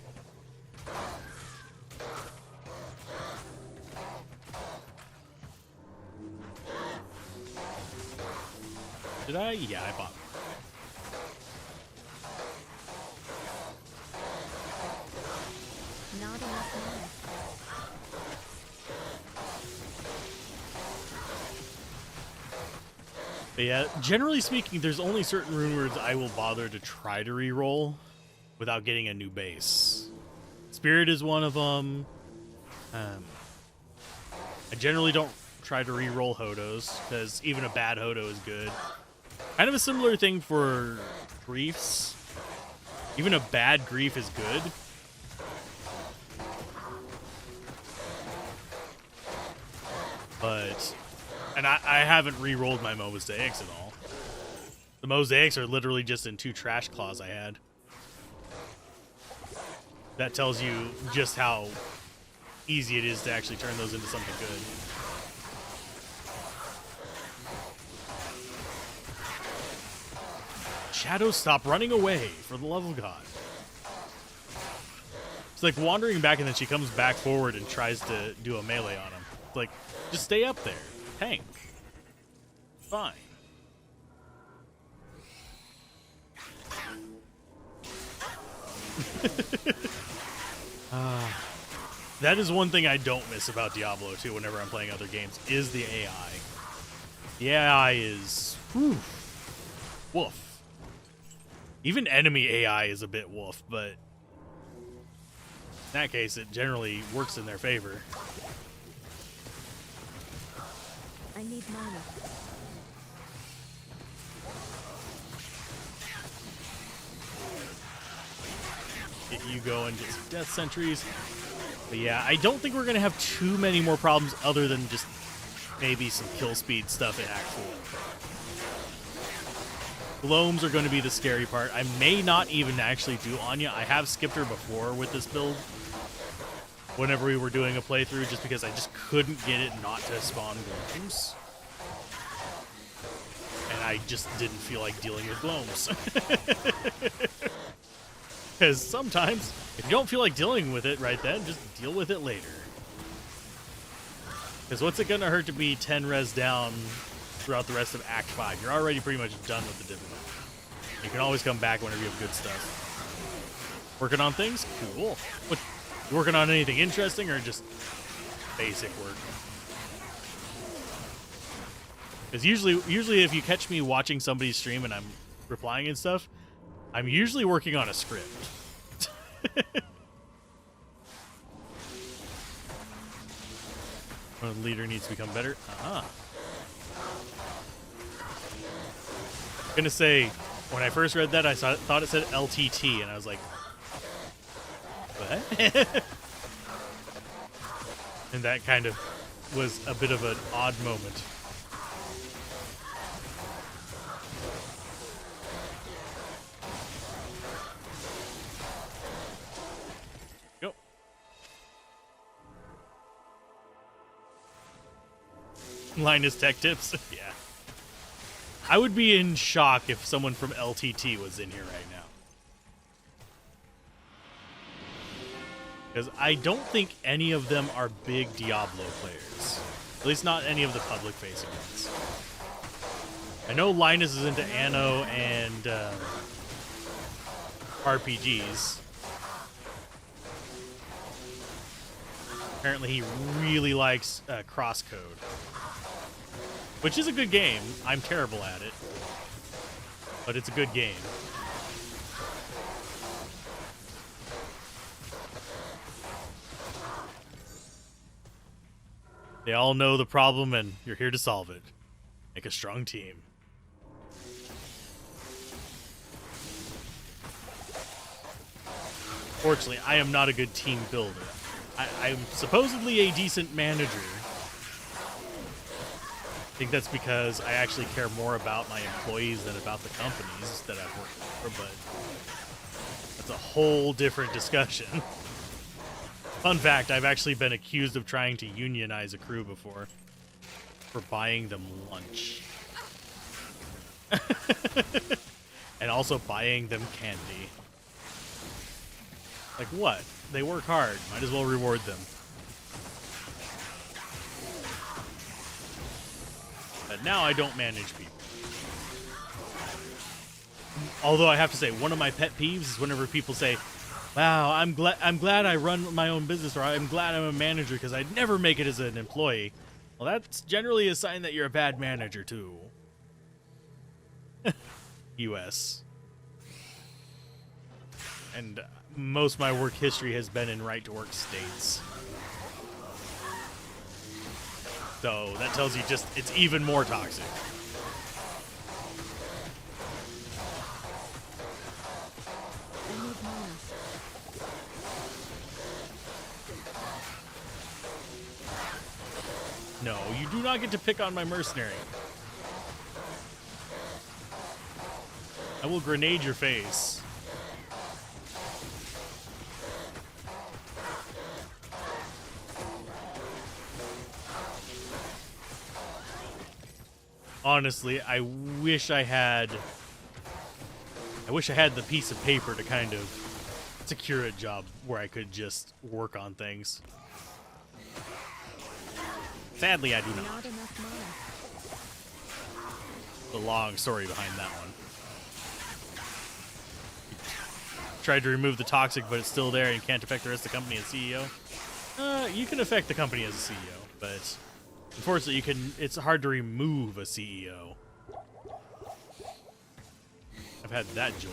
Speaker 1: Did I? Yeah, I bought one.
Speaker 2: Not enough mana.
Speaker 1: But yeah, generally speaking, there's only certain rune words I will bother to try to re-roll without getting a new base. Spirit is one of them. I generally don't try to re-roll Hodos, because even a bad Hodo is good. Kind of a similar thing for Griefs. Even a bad Grief is good. But, and I haven't re-rolled my Mosaics at all. The mosaics are literally just in 2 trash claws I had. That tells you just how easy it is to actually turn those into something good. Shadow, stop running away, for the love of God. It's like wandering back, and then she comes back forward and tries to do a melee on him. It's like, just stay up there. Tank. Fine. That is one thing I don't miss about Diablo 2 whenever I'm playing other games, is the AI. The AI is... whew, woof. Even enemy AI is a bit woof, but... in that case, it generally works in their favor.
Speaker 2: I need mana.
Speaker 1: Get you going, get some death sentries. But yeah, I don't think we're going to have too many more problems other than just maybe some kill speed stuff in Act 4. Gloams are going to be the scary part. I may not even actually do Anya. I have skipped her before with this build. Whenever we were doing a playthrough, just because I just couldn't get it not to spawn Gloams. And I just didn't feel like dealing with Gloams. Because sometimes, if you don't feel like dealing with it right then, just deal with it later. Because what's it going to hurt to be 10 res down throughout the rest of Act 5? You're already pretty much done with the difficulty. You can always come back whenever you have good stuff. Working on things? Cool. What, you working on anything interesting or just basic work? Because usually if you catch me watching somebody's stream and I'm replying and stuff, I'm usually working on a script. One leader needs to become better. I'm gonna say, when I first read that, I thought it said LTT, and I was like, what? And that kind of was a bit of an odd moment. Go. Linus Tech Tips? Yeah. I would be in shock if someone from LTT was in here right now. Because I don't think any of them are big Diablo players. At least not any of the public-facing ones. I know Linus is into Anno and RPGs. Apparently he really likes Crosscode. Which is a good game. I'm terrible at it. But it's a good game. They all know the problem and you're here to solve it. Make a strong team. Fortunately, I am not a good team builder. I'm supposedly a decent manager. I think that's because I actually care more about my employees than about the companies that I've worked for, but that's a whole different discussion. Fun fact, I've actually been accused of trying to unionize a crew before for buying them lunch. And also buying them candy. Like what? They work hard. Might as well reward them. But now I don't manage people. Although I have to say, one of my pet peeves is whenever people say, "Wow, I'm glad I run my own business," or "I'm glad I'm a manager because I'd never make it as an employee." Well, that's generally a sign that you're a bad manager too. US. And most of my work history has been in right-to-work states. So that tells you just, it's even more toxic.
Speaker 2: I need mana.
Speaker 1: No, you do not get to pick on my mercenary. I will grenade your face. Honestly, I wish I had the piece of paper to kind of secure a job where I could just work on things. Sadly, I do not.
Speaker 2: Not enough mana.
Speaker 1: The long story behind that one. Tried to remove the toxic, but it's still there and can't affect the rest of the company as CEO. You can affect the company as a CEO, but unfortunately, it's hard to remove a CEO. I've had that joy.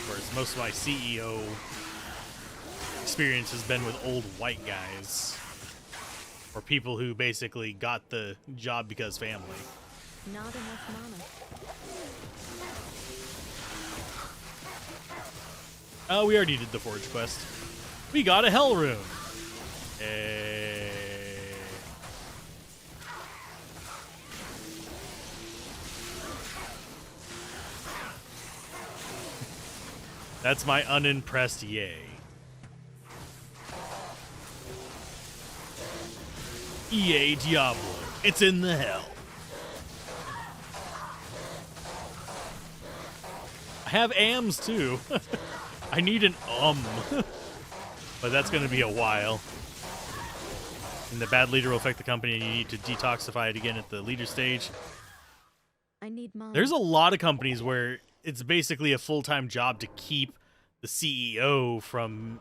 Speaker 1: Whereas most of my CEO experience has been with old white guys. Or people who basically got the job because family.
Speaker 2: Not enough mana.
Speaker 1: Oh, we already did the Forge quest. We got a Hell Rune. Hey. That's my unimpressed yay. EA Diablo. It's in the hell. I have AMs too. I need an but that's going to be a while. And the bad leader will affect the company and you need to detoxify it again at the leader stage.
Speaker 2: I need mana.
Speaker 1: There's a lot of companies where it's basically a full-time job to keep the CEO from,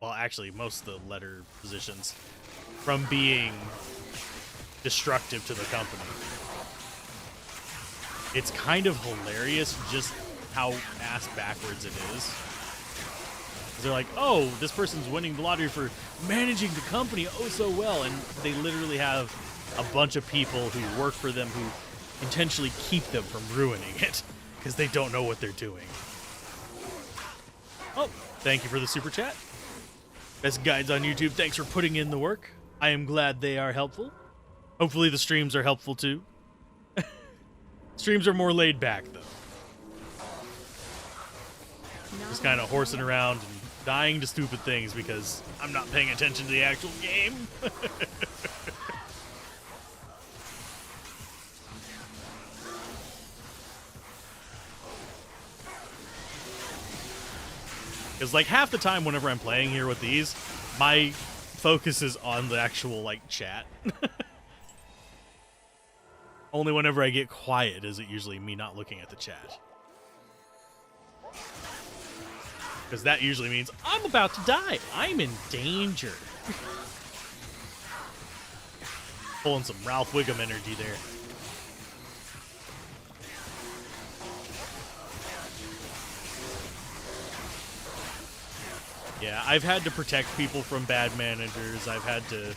Speaker 1: well, actually, most of the letter positions, from being destructive to the company. It's kind of hilarious just how ass backwards it is. They're like, oh, this person's winning the lottery for managing the company oh so well, and they literally have a bunch of people who work for them who intentionally keep them from ruining it because they don't know what they're doing. Oh, thank you for the super chat. Best guides on YouTube, thanks for putting in the work. I am glad they are helpful. Hopefully the streams are helpful too. Streams are more laid back though. Just kind of horsing around and dying to stupid things because I'm not paying attention to the actual game. Because like half the time whenever I'm playing here with these, my focus is on the actual like chat. Only whenever I get quiet is it usually me not looking at the chat. Because that usually means I'm about to die. I'm in danger. Pulling some Ralph Wiggum energy there. Yeah, I've had to protect people from bad managers. I've had to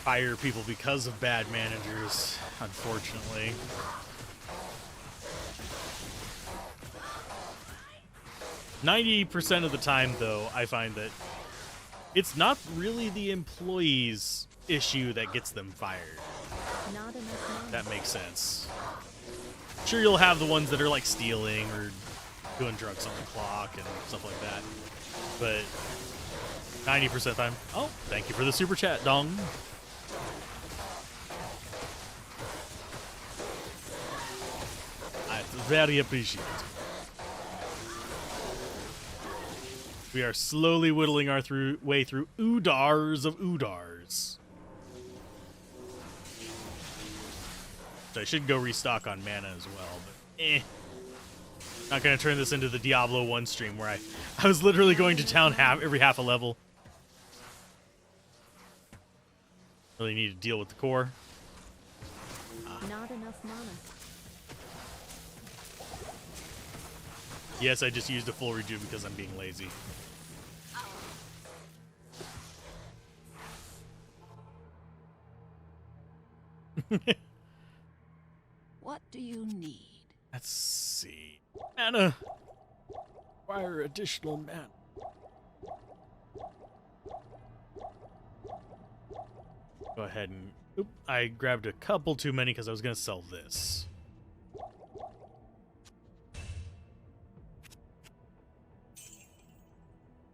Speaker 1: fire people because of bad managers, unfortunately. %90 of the time, though, I find that it's not really the employee's issue that gets them fired.
Speaker 2: Not enough mana.
Speaker 1: That makes sense. Sure, you'll have the ones that are like stealing or doing drugs on the clock and stuff like that. But 90% of the time, oh, thank you for the super chat, Dong. I very appreciate it. We are slowly whittling our way through Udars of Udars. So I should go restock on mana as well, but eh. Not going to turn this into the Diablo 1 stream where I was literally going to town every half a level. Really need to deal with the core.
Speaker 2: Not enough mana.
Speaker 1: Yes, I just used a full redo because I'm being lazy.
Speaker 4: What do you need?
Speaker 1: Let's see. Mana. Require additional mana. Go ahead and... Oop, I grabbed a couple too many because I was going to sell this.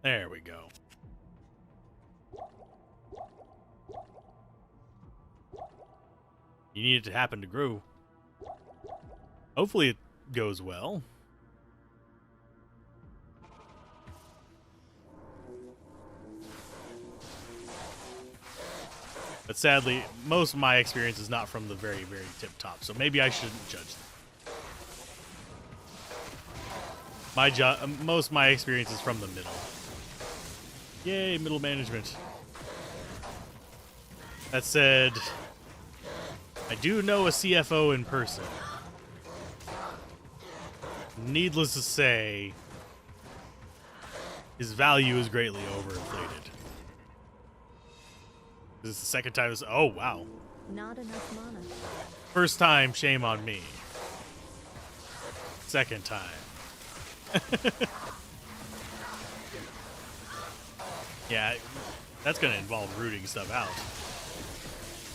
Speaker 1: There we go. You need it to happen to grow. Hopefully it goes well. But sadly, most of my experience is not from the very, very tip top, so maybe I shouldn't judge them. Most of my experience is from the middle. Yay, middle management. That said, I do know a CFO in person. Needless to say, his value is greatly overinflated. This is the second time this... Oh, wow.
Speaker 2: Not enough mana.
Speaker 1: First time, shame on me. Second time. Yeah, that's going to involve rooting stuff out.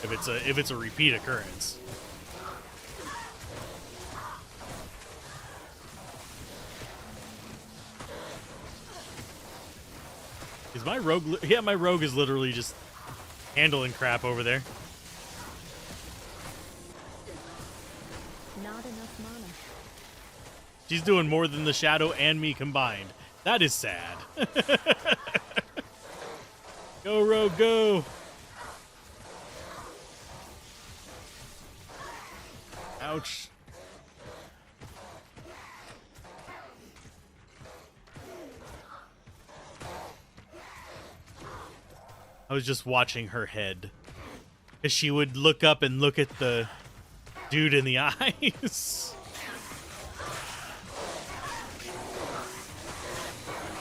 Speaker 1: If it's a repeat occurrence. Is my rogue... Yeah, my rogue is literally just handling crap over there.
Speaker 2: Not enough mana.
Speaker 1: She's doing more than the Shadow and me combined. That is sad. Go, rogue, go! Ouch. I was just watching her head. Because she would look up and look at the dude in the eyes.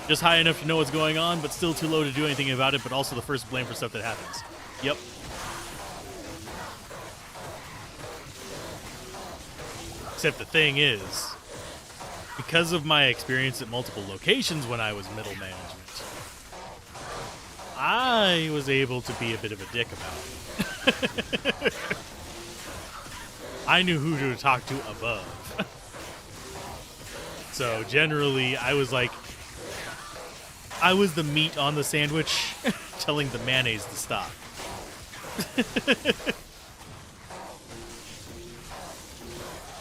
Speaker 1: Just high enough to know what's going on, but still too low to do anything about it, but also the first blame for stuff that happens. Yep. Except the thing is, because of my experience at multiple locations when I was middle management, I was able to be a bit of a dick about it. I knew who to talk to above. So generally, I was like, I was the meat on the sandwich telling the mayonnaise to stop.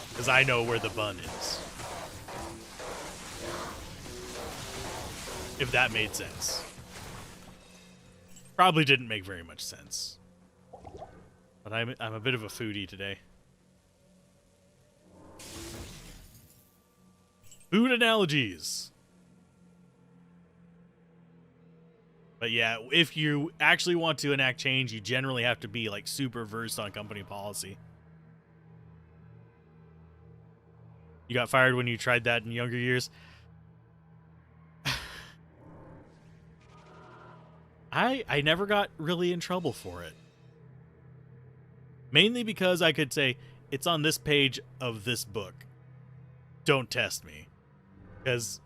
Speaker 1: Because I know where the bun is. If that made sense. Probably didn't make very much sense. But I'm a bit of a foodie today. Food analogies. But yeah, if you actually want to enact change, you generally have to be like super versed on company policy. You got fired when you tried that in younger years? I never got really in trouble for it. Mainly because I could say, it's on this page of this book. Don't test me. Because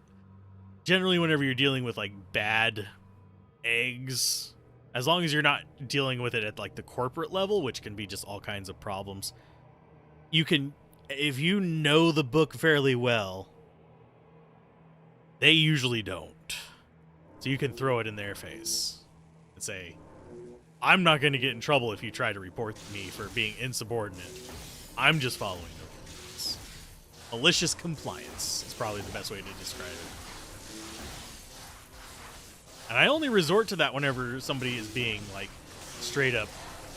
Speaker 1: generally whenever you're dealing with like bad eggs, as long as you're not dealing with it at like the corporate level, which can be just all kinds of problems, you can, if you know the book fairly well, they usually don't. So you can throw it in their face and say, I'm not going to get in trouble if you try to report me for being insubordinate. I'm just following the rules. Malicious compliance is probably the best way to describe it. And I only resort to that whenever somebody is being, like, straight up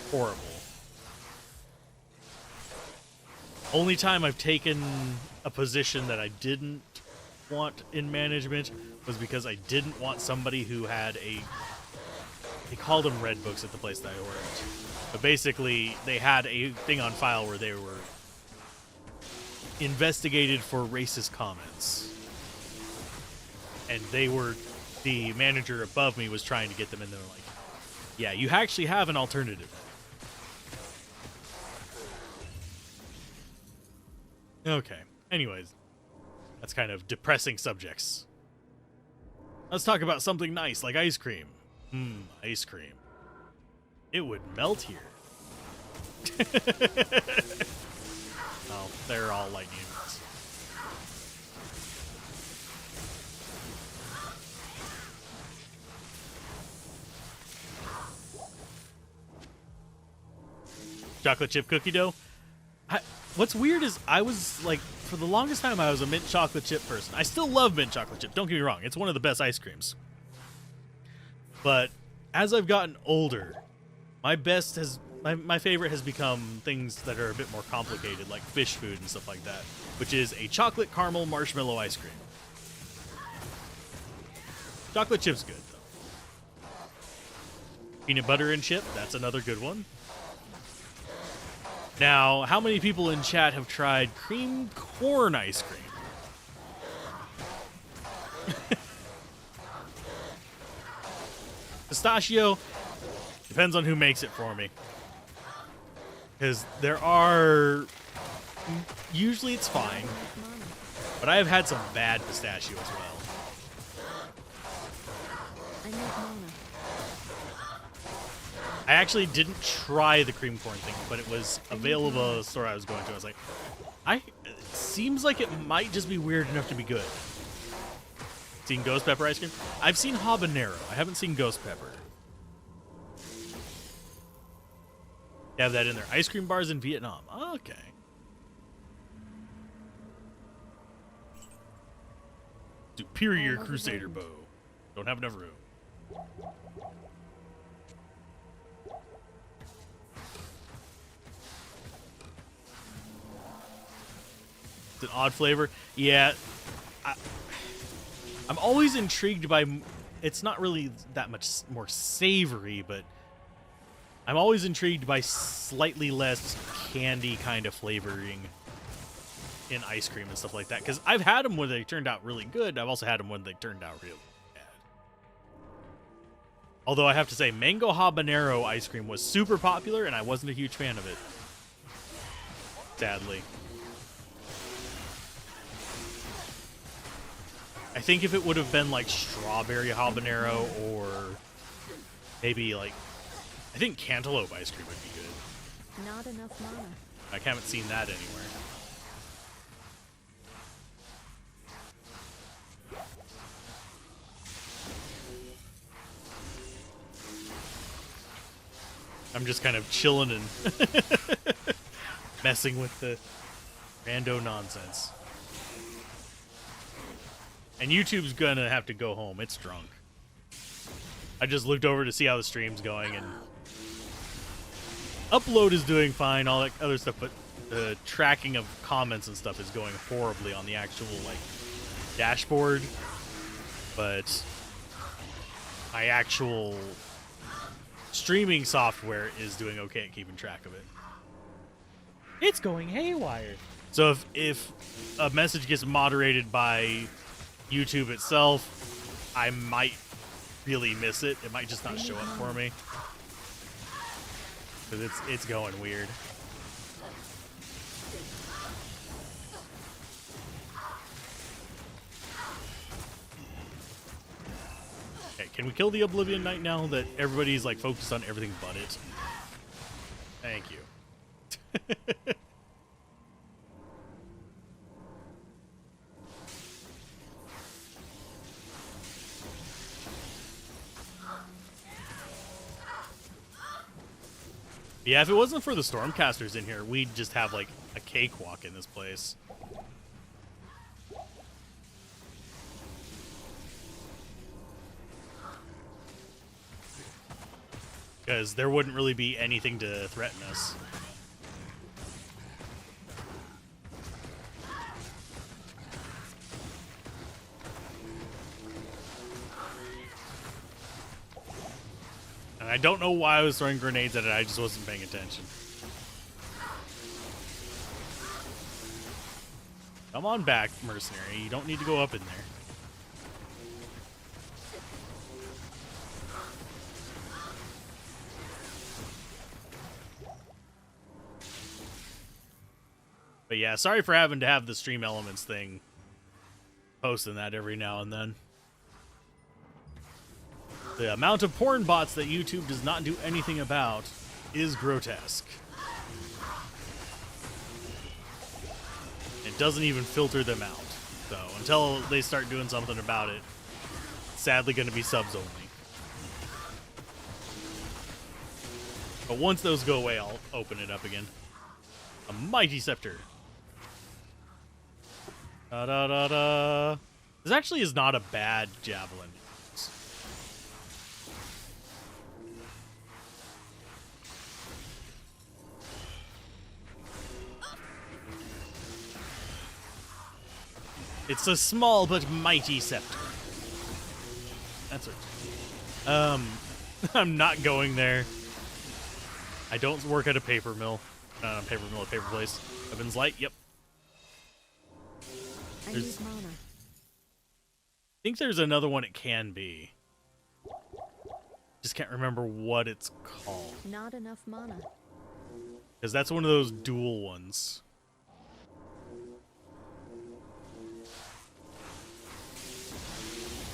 Speaker 1: horrible. Only time I've taken a position that I didn't want in management was because I didn't want somebody who had a... They called them red books at the place that I worked. But basically, they had a thing on file where they were investigated for racist comments. And they were... The manager above me was trying to get them in there like, yeah, you actually have an alternative. Okay. Anyways, that's kind of depressing subjects. Let's talk about something nice, like ice cream. Ice cream. It would melt here. Oh, they're all lightning units. Chocolate chip cookie dough. What's weird is I was like, for the longest time, I was a mint chocolate chip person. I still love mint chocolate chip. Don't get me wrong. It's one of the best ice creams. But as I've gotten older, my favorite has become things that are a bit more complicated, like fish food and stuff like that, which is a chocolate caramel marshmallow ice cream. Chocolate chip's good, though. Peanut butter and chip, that's another good one. Now, how many people in chat have tried cream corn ice cream? Pistachio, depends on who makes it for me. Because there are... Usually it's fine, but I have had some bad pistachio as well.
Speaker 2: I need mana.
Speaker 1: I actually didn't try the cream corn thing, but it was available at the store I was going to. I was like, it seems like it might just be weird enough to be good. Seen ghost pepper ice cream? I've seen habanero. I haven't seen ghost pepper. You have that in there. Ice cream bars in Vietnam. Okay. Superior Crusader bow. Don't have enough room. It's an odd flavor. Yeah. I'm always intrigued by... It's not really that much more savory, but... I'm always intrigued by slightly less candy kind of flavoring in ice cream and stuff like that. Because I've had them when they turned out really good. I've also had them when they turned out really bad. Although I have to say, mango habanero ice cream was super popular, and I wasn't a huge fan of it. Sadly. I think if it would have been like strawberry habanero or maybe like... I think cantaloupe ice cream would be good.
Speaker 2: Not enough mana.
Speaker 1: I haven't seen that anywhere. I'm just kind of chilling and messing with the rando nonsense. And YouTube's gonna have to go home. It's drunk. I just looked over to see how the stream's going, and upload is doing fine, all that other stuff, but the tracking of comments and stuff is going horribly on the actual, like, dashboard. But my actual streaming software is doing okay at keeping track of it. It's going haywire. So if a message gets moderated by YouTube itself, I might really miss it. It might just not show up for me. Because it's going weird. Okay, can we kill the Oblivion Knight now that everybody's like focused on everything but it? Thank you. Yeah, if it wasn't for the Stormcasters in here, we'd just have, like, a cakewalk in this place. Because there wouldn't really be anything to threaten us. And I don't know why I was throwing grenades at it, I just wasn't paying attention. Come on back, mercenary. You don't need to go up in there. But yeah, sorry for having to have the stream elements thing. Posting that every now and then. The amount of porn bots that YouTube does not do anything about is grotesque. It doesn't even filter them out. So until they start doing something about it, it's sadly going to be subs only. But once those go away, I'll open it up again. A mighty scepter. Da da da da. This actually is not a bad javelin. It's a small but mighty scepter. That's it. I'm not going there. I don't work at a paper mill. Not a paper mill, a paper place. Weapons light, yep.
Speaker 2: I
Speaker 1: There's-
Speaker 2: need mana.
Speaker 1: I think there's another one it can be. Just can't remember what it's called.
Speaker 2: Not enough mana.
Speaker 1: Because that's one of those dual ones.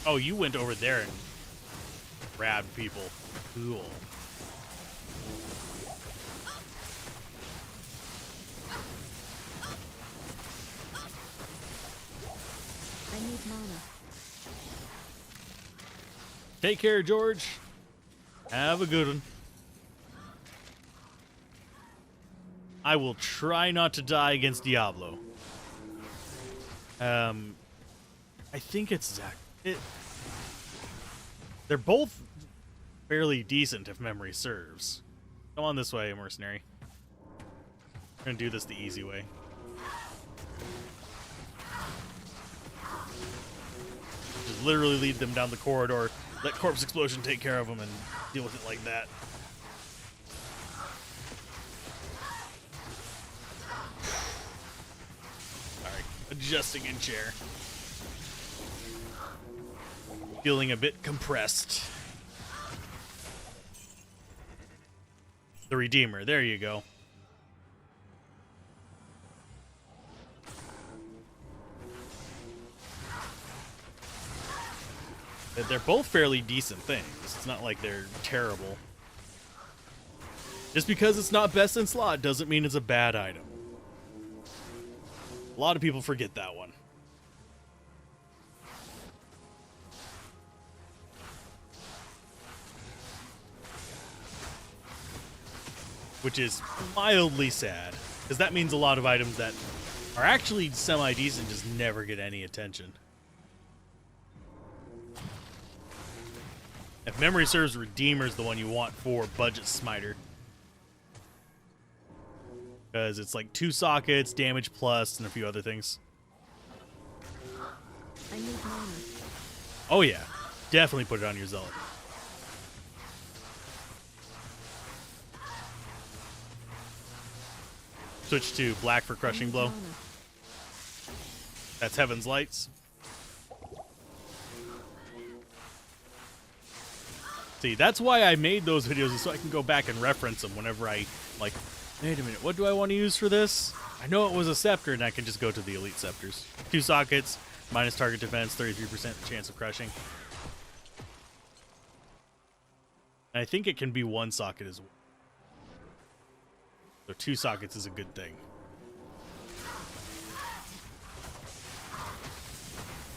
Speaker 1: Oh, you went over there and grabbed people. Cool.
Speaker 2: I need mana.
Speaker 1: Take care, George. Have a good one. I will try not to die against Diablo. I think it's Zach. They're both fairly decent if memory serves. Come on this way, mercenary. I'm gonna do this the easy way. Just literally lead them down the corridor, let Corpse Explosion take care of them, and deal with it like that. Alright, adjusting in chair. Feeling a bit compressed. The Redeemer, there you go. They're both fairly decent things. It's not like they're terrible. Just because it's not best in slot doesn't mean it's a bad item. A lot of people forget that one. Which is mildly sad, because that means a lot of items that are actually semi-decent just never get any attention. If memory serves, Redeemer's the one you want for Budget Smiter. Because it's like 2 sockets, damage plus, and a few other things.
Speaker 2: I need mana.
Speaker 1: Oh yeah, definitely put it on your Zealot. Switch to black for Crushing
Speaker 2: I need
Speaker 1: Blow.
Speaker 2: mana.
Speaker 1: That's Heaven's Lights. See, that's why I made those videos, is so I can go back and reference them whenever I, like, wait a minute, what do I want to use for this? I know it was a scepter, and I can just go to the elite scepters. 2 sockets, minus target defense, 33% chance of crushing. And I think it can be 1 socket as well. So 2 sockets is a good thing.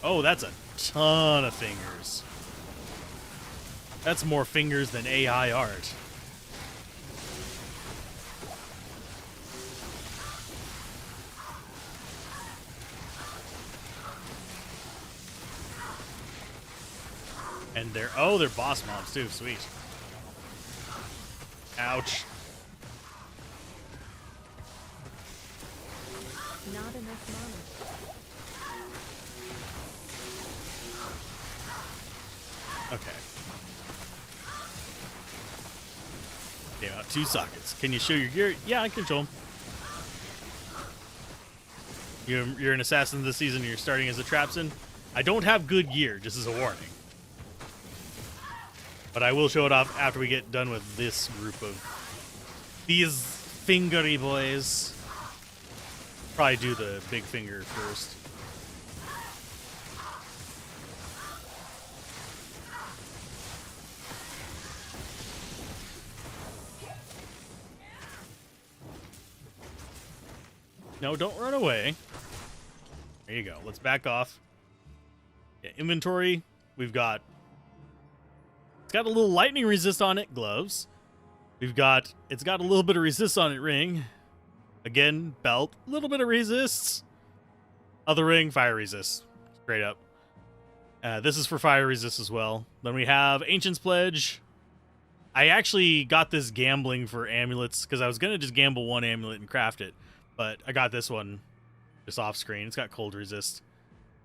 Speaker 1: Oh, that's a ton of fingers. That's more fingers than AI art. And they're boss mobs too, sweet. Ouch.
Speaker 2: Not enough mana.
Speaker 1: Okay. Okay, about 2 sockets. Can you show your gear? Yeah, I can show them. You're an assassin this season and you're starting as a Trapsin. I don't have good gear, just as a warning. But I will show it off after we get done with this group of these fingery boys. Probably do the big finger first. No, don't run away. There you go. Let's back off. Yeah, inventory. We've got... It's got a little lightning resist on it. Gloves. We've got... It's got a little bit of resist on it. Ring. Again, belt. A little bit of resists. Other ring, fire resist. Straight up. This is for fire resist as well. Then we have Ancient's Pledge. I actually got this gambling for amulets because I was going to just gamble one amulet and craft it. But I got this one just off screen. It's got cold resist.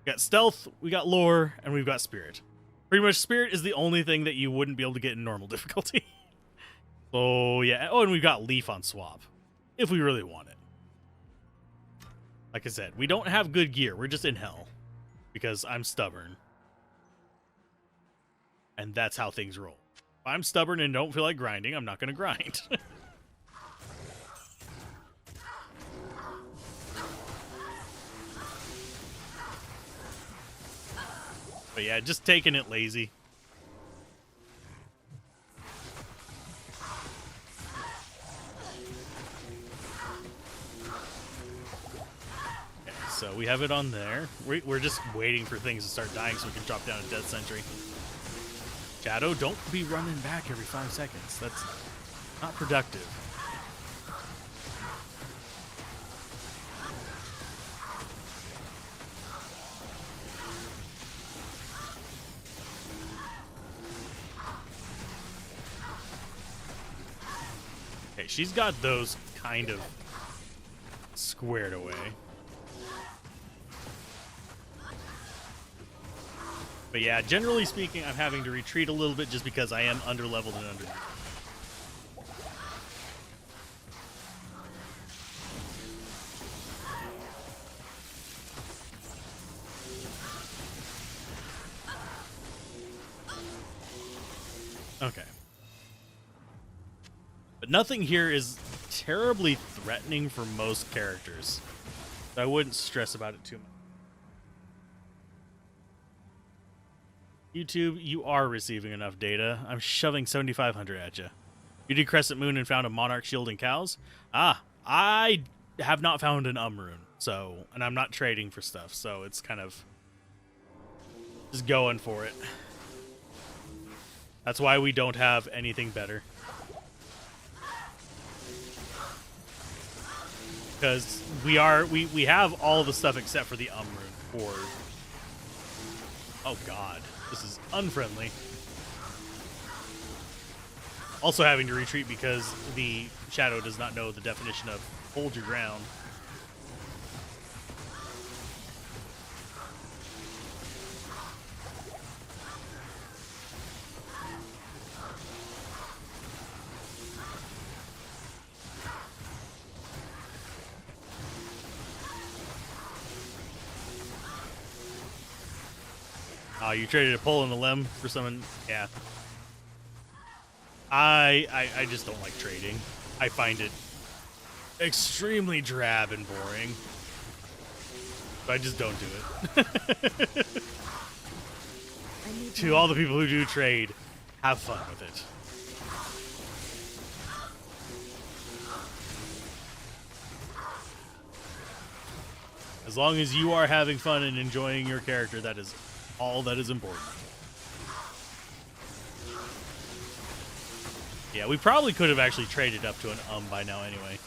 Speaker 1: We got stealth, we got lore, and we've got spirit. Pretty much spirit is the only thing that you wouldn't be able to get in normal difficulty. So yeah. Oh, and we've got leaf on swap if we really want it. Like I said, we don't have good gear. We're just in hell because I'm stubborn. And that's how things roll. If I'm stubborn and don't feel like grinding, I'm not going to grind. But yeah, just taking it lazy. Okay, so we have it on there. We're just waiting for things to start dying so we can drop down a Death Sentry. Shadow, don't be running back every 5 seconds. That's not productive. Okay, she's got those kind of squared away. But yeah, generally speaking, I'm having to retreat a little bit just because I am under-leveled and under. Okay. But nothing here is terribly threatening for most characters. So I wouldn't stress about it too much. YouTube, you are receiving enough data. I'm shoving 7,500 at you. You did Crescent Moon and found a Monarch Shield and cows? Ah, I have not found an rune. So, and I'm not trading for stuff. So it's kind of just going for it. That's why we don't have anything better. Because we have all the stuff except for the rune for... Oh god, this is unfriendly. Also having to retreat because the shadow does not know the definition of hold your ground. Oh, you traded a pull in the limb for someone? Yeah. I just don't like trading. I find it extremely drab and boring. So I just don't do it. To all the people who do trade, have fun with it. As long as you are having fun and enjoying your character, that is all that is important. Yeah, we probably could have actually traded up to an by now anyway.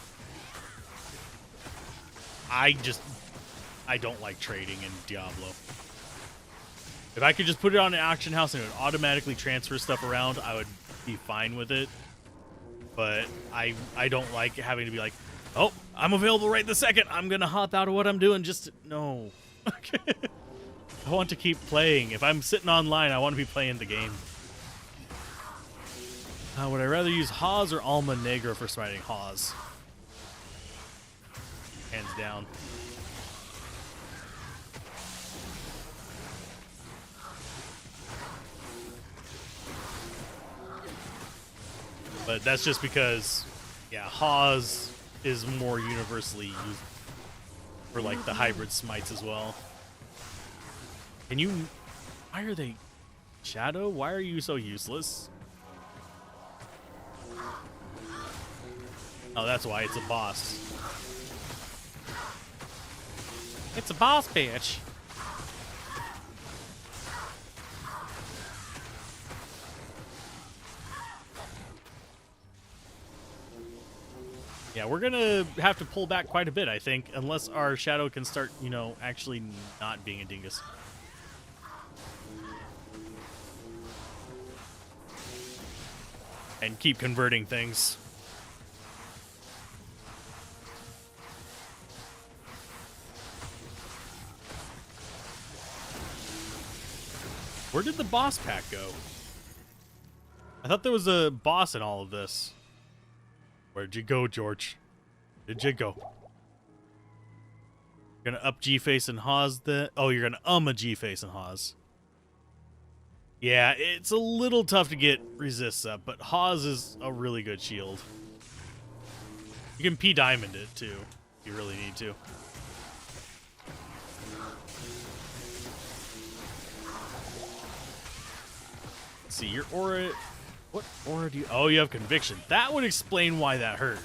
Speaker 1: I don't like trading in Diablo. If I could just put it on an auction house and it would automatically transfer stuff around, I would be fine with it. But I don't like having to be like, oh, I'm available right this second. I'm going to hop out of what I'm doing just... No. I want to keep playing. If I'm sitting online, I want to be playing the game. Would I rather use Hawes or Alma Negra for smiting? Hawes. Hands down. But that's just because, yeah, Hawes is more universally used for like the hybrid smites as well. Can you... Why are they... Shadow? Why are you so useless? Oh, that's why. It's a boss. It's a boss bitch. Yeah, we're gonna have to pull back quite a bit, I think, unless our shadow can start, you know, actually not being a dingus. And keep converting things. Where did the boss pack go? I thought there was a boss in all of this. Where'd you go, George? Where'd you go? You're gonna up G-Face and Hawes the... Oh, you're gonna a G-Face and Hawes. Yeah, it's a little tough to get resists up, but Hawes is a really good shield. You can P-Diamond it, too, if you really need to. Let's see, your aura... What aura do you... Oh, you have Conviction. That would explain why that hurt.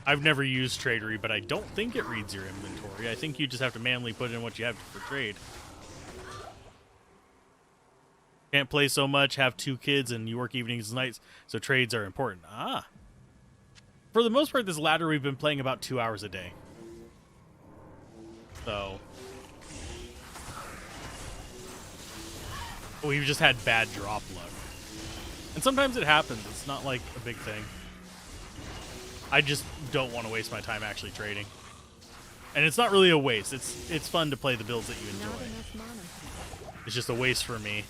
Speaker 1: I've never used Tradery, but I don't think it reads your inventory. I think you just have to manually put in what you have for trade. Can't play so much, have 2 kids, and you work evenings and nights, so trades are important. Ah. For the most part, this ladder we've been playing about 2 hours a day. So... we've just had bad drop luck. And sometimes it happens. It's not like a big thing. I just don't want to waste my time actually trading. And it's not really a waste. It's fun to play the builds that you
Speaker 2: Not
Speaker 1: enjoy.
Speaker 2: enough mana.
Speaker 1: It's just a waste for me.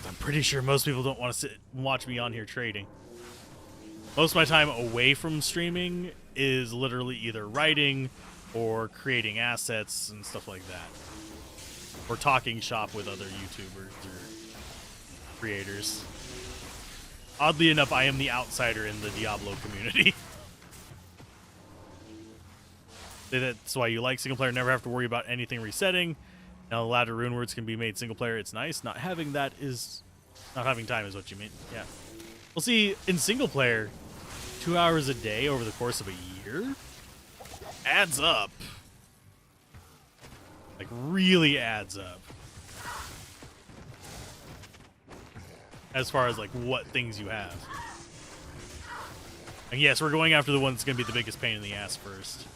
Speaker 1: I'm pretty sure most people don't want to sit and watch me on here trading. Most of my time away from streaming is literally either writing or creating assets and stuff like that. Or talking shop with other YouTubers or creators. Oddly enough, I am the outsider in the Diablo community. That's why you like single player, never have to worry about anything resetting. Now the ladder rune words can be made single player, it's nice. Not having that is... not having time is what you mean, yeah. Well, see, in single player, 2 hours a day over the course of a year adds up. Like, really adds up. As far as, like, what things you have. And yes, we're going after the one that's going to be the biggest pain in the ass first.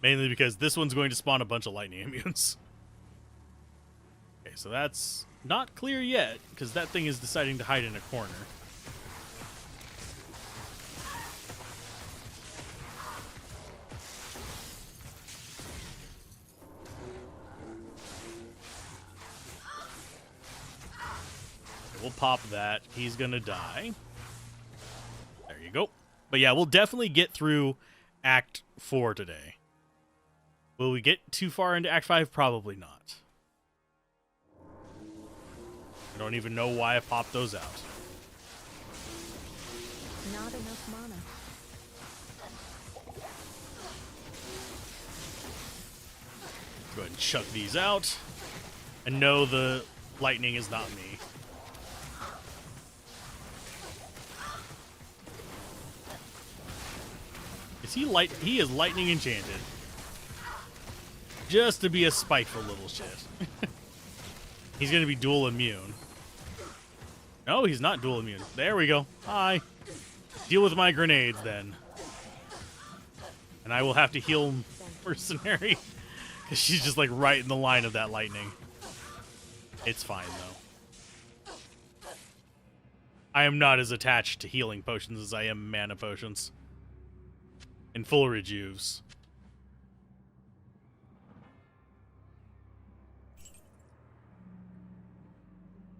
Speaker 1: Mainly because this one's going to spawn a bunch of lightning immunes. Okay, so that's not clear yet, because that thing is deciding to hide in a corner. We'll pop that. He's gonna die. There you go. But yeah, we'll definitely get through Act 4 today. Will we get too far into Act 5? Probably not. I don't even know why I popped those out.
Speaker 2: Not enough mana.
Speaker 1: Go ahead and chuck these out. And no, the lightning is not me. Is he light? He is lightning enchanted. Just to be a spiteful little shit. He's going to be dual immune. No, he's not dual immune. There we go. Hi. Deal with my grenades, then. And I will have to heal Mercenary. Because she's just, like, right in the line of that lightning. It's fine, though. I am not as attached to healing potions as I am mana potions. And full rejuves.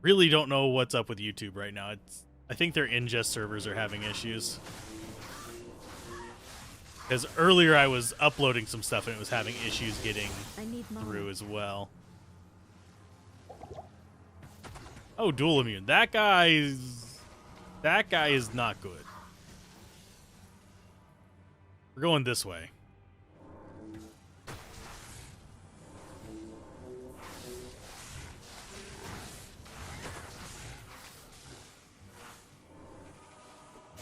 Speaker 1: Really don't know what's up with YouTube right now. I think their ingest servers are having issues. Because earlier I was uploading some stuff and it was having issues getting through as well. Oh, dual immune. That guy's That guy is not good. We're going this way.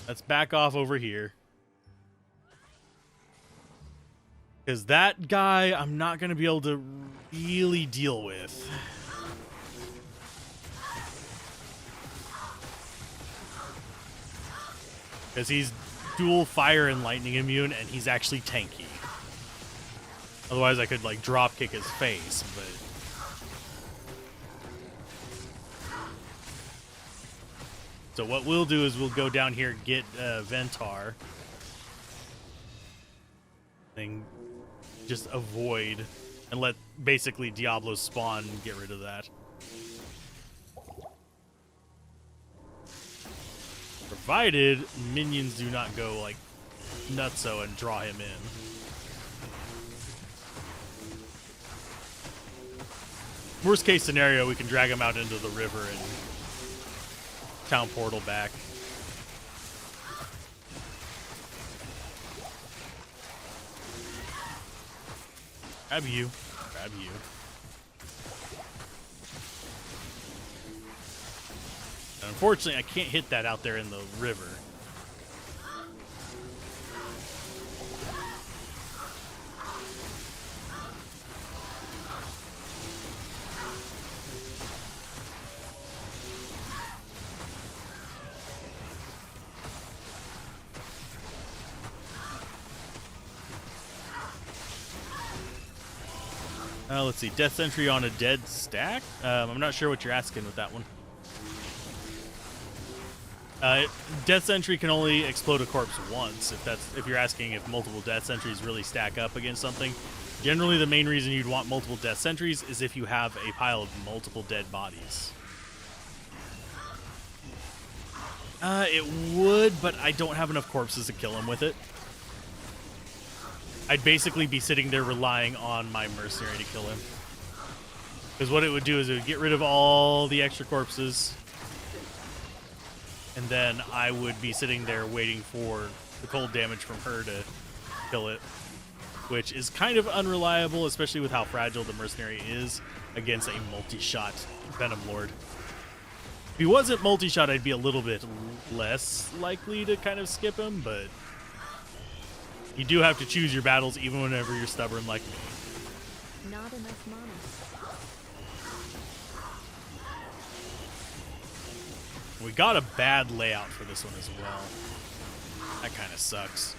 Speaker 1: Let's back off over here. Because that guy, I'm not going to be able to really deal with. Because he's dual fire and lightning immune, and he's actually tanky. Otherwise, I could, like, drop kick his face, but... So what we'll do is we'll go down here, get Ventar. Then just avoid and let basically Diablo spawn and get rid of that. Provided minions do not go like nutso and draw him in. Worst case scenario, we can drag him out into the river and town portal back. Grab you. Grab you. And unfortunately, I can't hit that out there in the river. Let's see. Death Sentry on a dead stack? I'm not sure what you're asking with that one. Death Sentry can only explode a corpse once, if you're asking if multiple Death Sentries really stack up against something. Generally, the main reason you'd want multiple Death Sentries is if you have a pile of multiple dead bodies. It would, but I don't have enough corpses to kill him with it. I'd basically be sitting there relying on my mercenary to kill him. Because what it would do is it would get rid of all the extra corpses. And then I would be sitting there waiting for the cold damage from her to kill it. Which is kind of unreliable, especially with how fragile the mercenary is against a multi-shot Venom Lord. If he wasn't multi-shot, I'd be a little bit less likely to kind of skip him, but... You do have to choose your battles even whenever you're stubborn like me.
Speaker 2: Not enough mana.
Speaker 1: We got a bad layout for this one as well. That kind of sucks.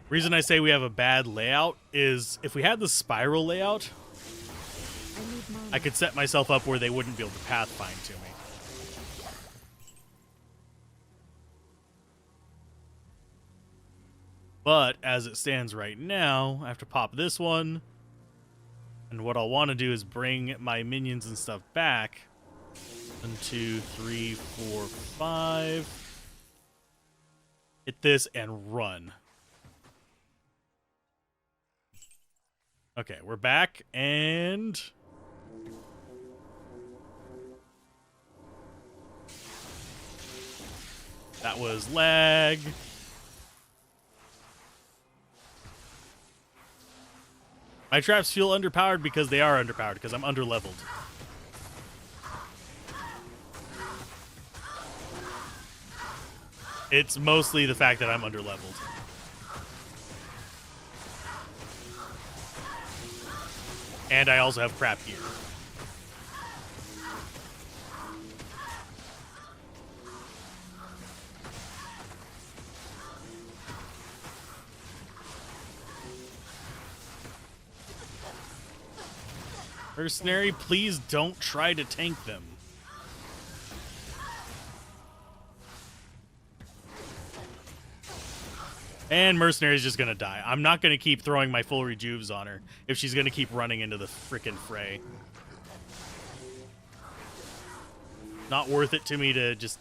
Speaker 1: Reason I say we have a bad layout is if we had the spiral layout, I could set myself up where they wouldn't be able to pathfind to me. But as it stands right now, I have to pop this one. And what I'll want to do is bring my minions and stuff back. 1, 2, 3, 4, 5. Hit this and run. Okay, we're back, and... That was lag. My traps feel underpowered because they are underpowered, because I'm underleveled. It's mostly the fact that I'm underleveled. And I also have crap gear. Mercenary, please don't try to tank them. And Mercenary's just gonna die. I'm not gonna keep throwing my full rejuves on her if she's gonna keep running into the frickin' fray. Not worth it to me to just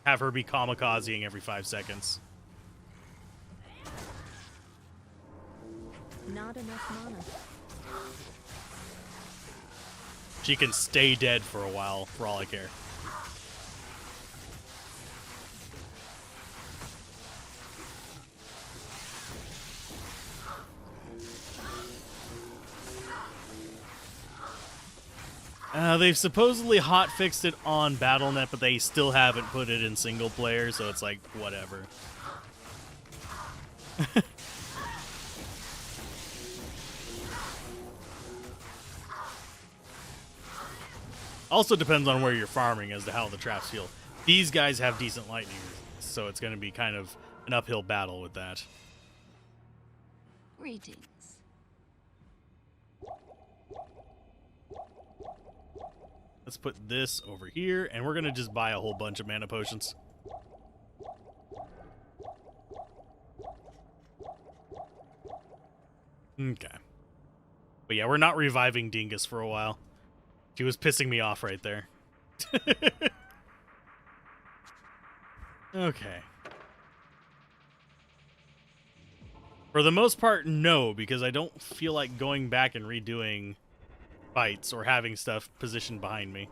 Speaker 1: have her be kamikazing every 5 seconds.
Speaker 2: Not enough mana.
Speaker 1: She can stay dead for a while, for all I care. They've supposedly hotfixed it on BattleNet, but they still haven't put it in single player, so it's like, whatever. Also depends on where you're farming as to how the traps feel. These guys have decent lightning, so it's going to be kind of an uphill battle with that.
Speaker 4: Greetings.
Speaker 1: Let's put this over here, and we're going to just buy a whole bunch of mana potions. Okay. But yeah, we're not reviving Dingus for a while. She was pissing me off right there. Okay. For the most part, no, because I don't feel like going back and redoing fights or having stuff positioned behind me.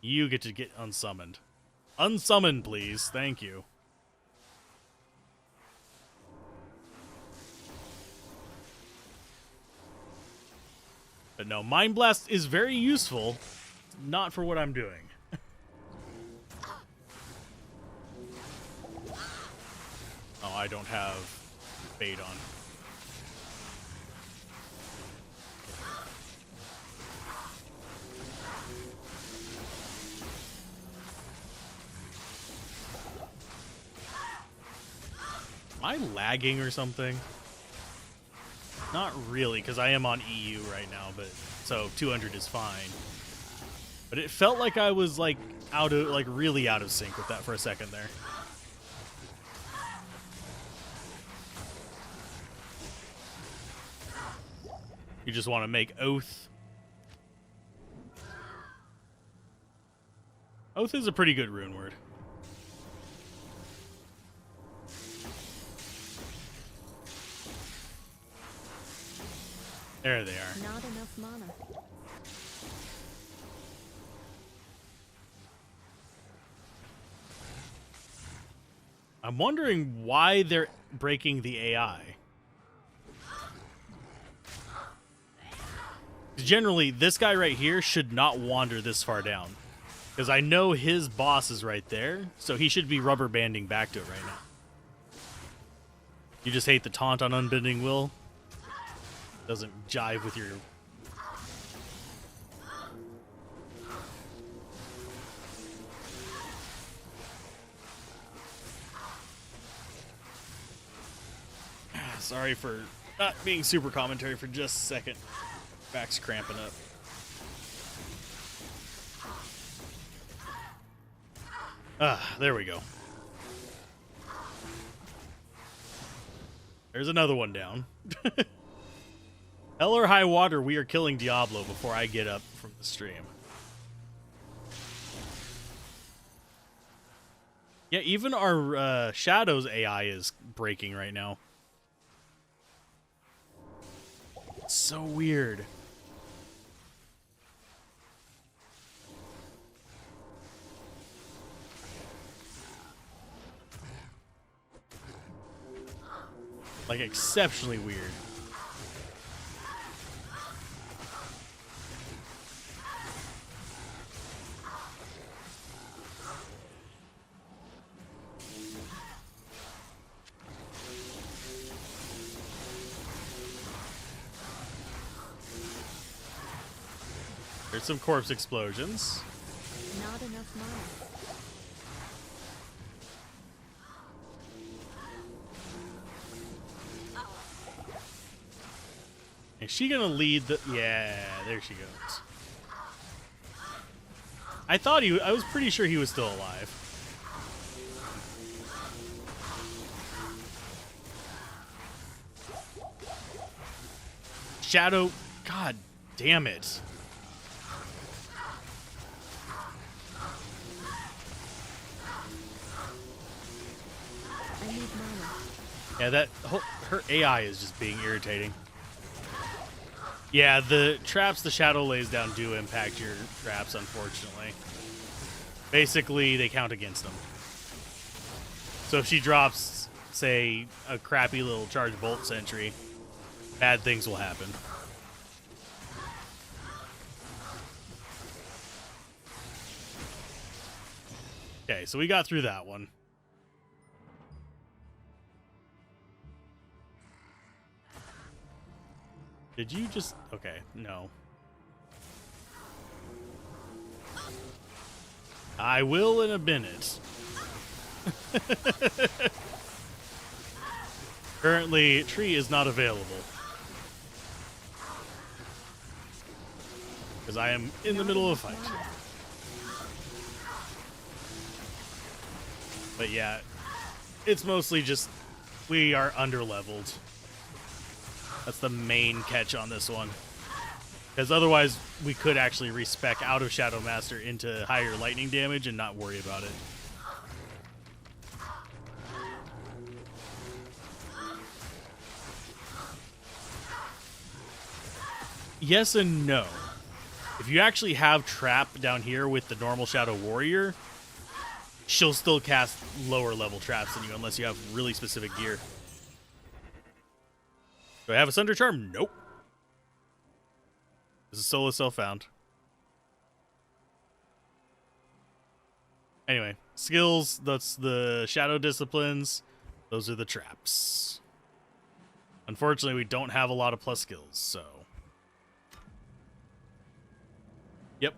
Speaker 1: You get to get unsummoned. Unsummon, please. Thank you. But no, Mind Blast is very useful, not for what I'm doing. Oh, I don't have bait on. Am I lagging or something? Not really, because I am on EU right now, but so 200 is fine. But it felt like I was like really out of sync with that for a second there. You just want to make Oath. Oath is a pretty good rune word. There they are.
Speaker 2: Not enough mana.
Speaker 1: I'm wondering why they're breaking the AI. Generally, this guy right here should not wander this far down. Because I know his boss is right there, so he should be rubber banding back to it right now. You just hate the taunt on Unbending Will? Doesn't jive with your... Sorry for not being super commentary for just a second. Back's cramping up. There we go. There's another one down. Hell or high water, we are killing Diablo before I get up from the stream. Yeah, even our Shadows AI is breaking right now. It's so weird. Like, exceptionally weird. There's some corpse explosions.
Speaker 2: Not enough mana.
Speaker 1: Is she gonna lead the... Yeah, there she goes. I was pretty sure he was still alive. Shadow... God damn it. Yeah, her AI is just being irritating. Yeah, the traps the shadow lays down do impact your traps, unfortunately. Basically, they count against them. So if she drops, say, a crappy little charge bolt sentry, bad things will happen. Okay, so we got through that one. Did you just... Okay, no. I will in a minute. Currently, tree is not available. Because I am in the middle of a fight. But yeah, it's mostly just we are under-leveled. That's the main catch on this one. Because otherwise, we could actually respec out of Shadow Master into higher lightning damage and not worry about it. Yes and no. If you actually have Trap down here with the normal Shadow Warrior, she'll still cast lower level traps than you unless you have really specific gear. Do I have a Sunder Charm? Nope. This is solo self-found. Anyway, skills, that's the Shadow Disciplines. Those are the traps. Unfortunately, we don't have a lot of plus skills, so... Yep,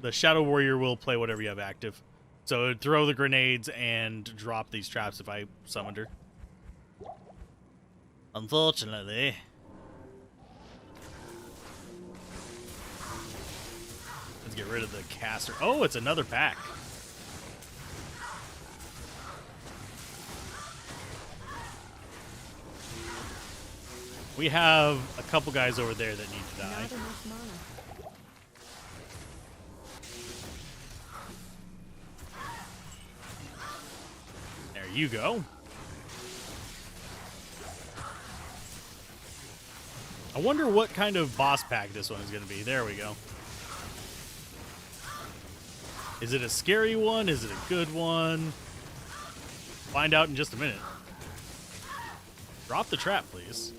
Speaker 1: the Shadow Warrior will play whatever you have active. So it'd throw the grenades and drop these traps if I summoned her. Unfortunately. Let's get rid of the caster. Oh, it's another pack. We have a couple guys over there that need to die.
Speaker 2: Not enough mana.
Speaker 1: There you go. I wonder what kind of boss pack this one is going to be. There we go. Is it a scary one? Is it a good one? Find out in just a minute. Drop the trap, please.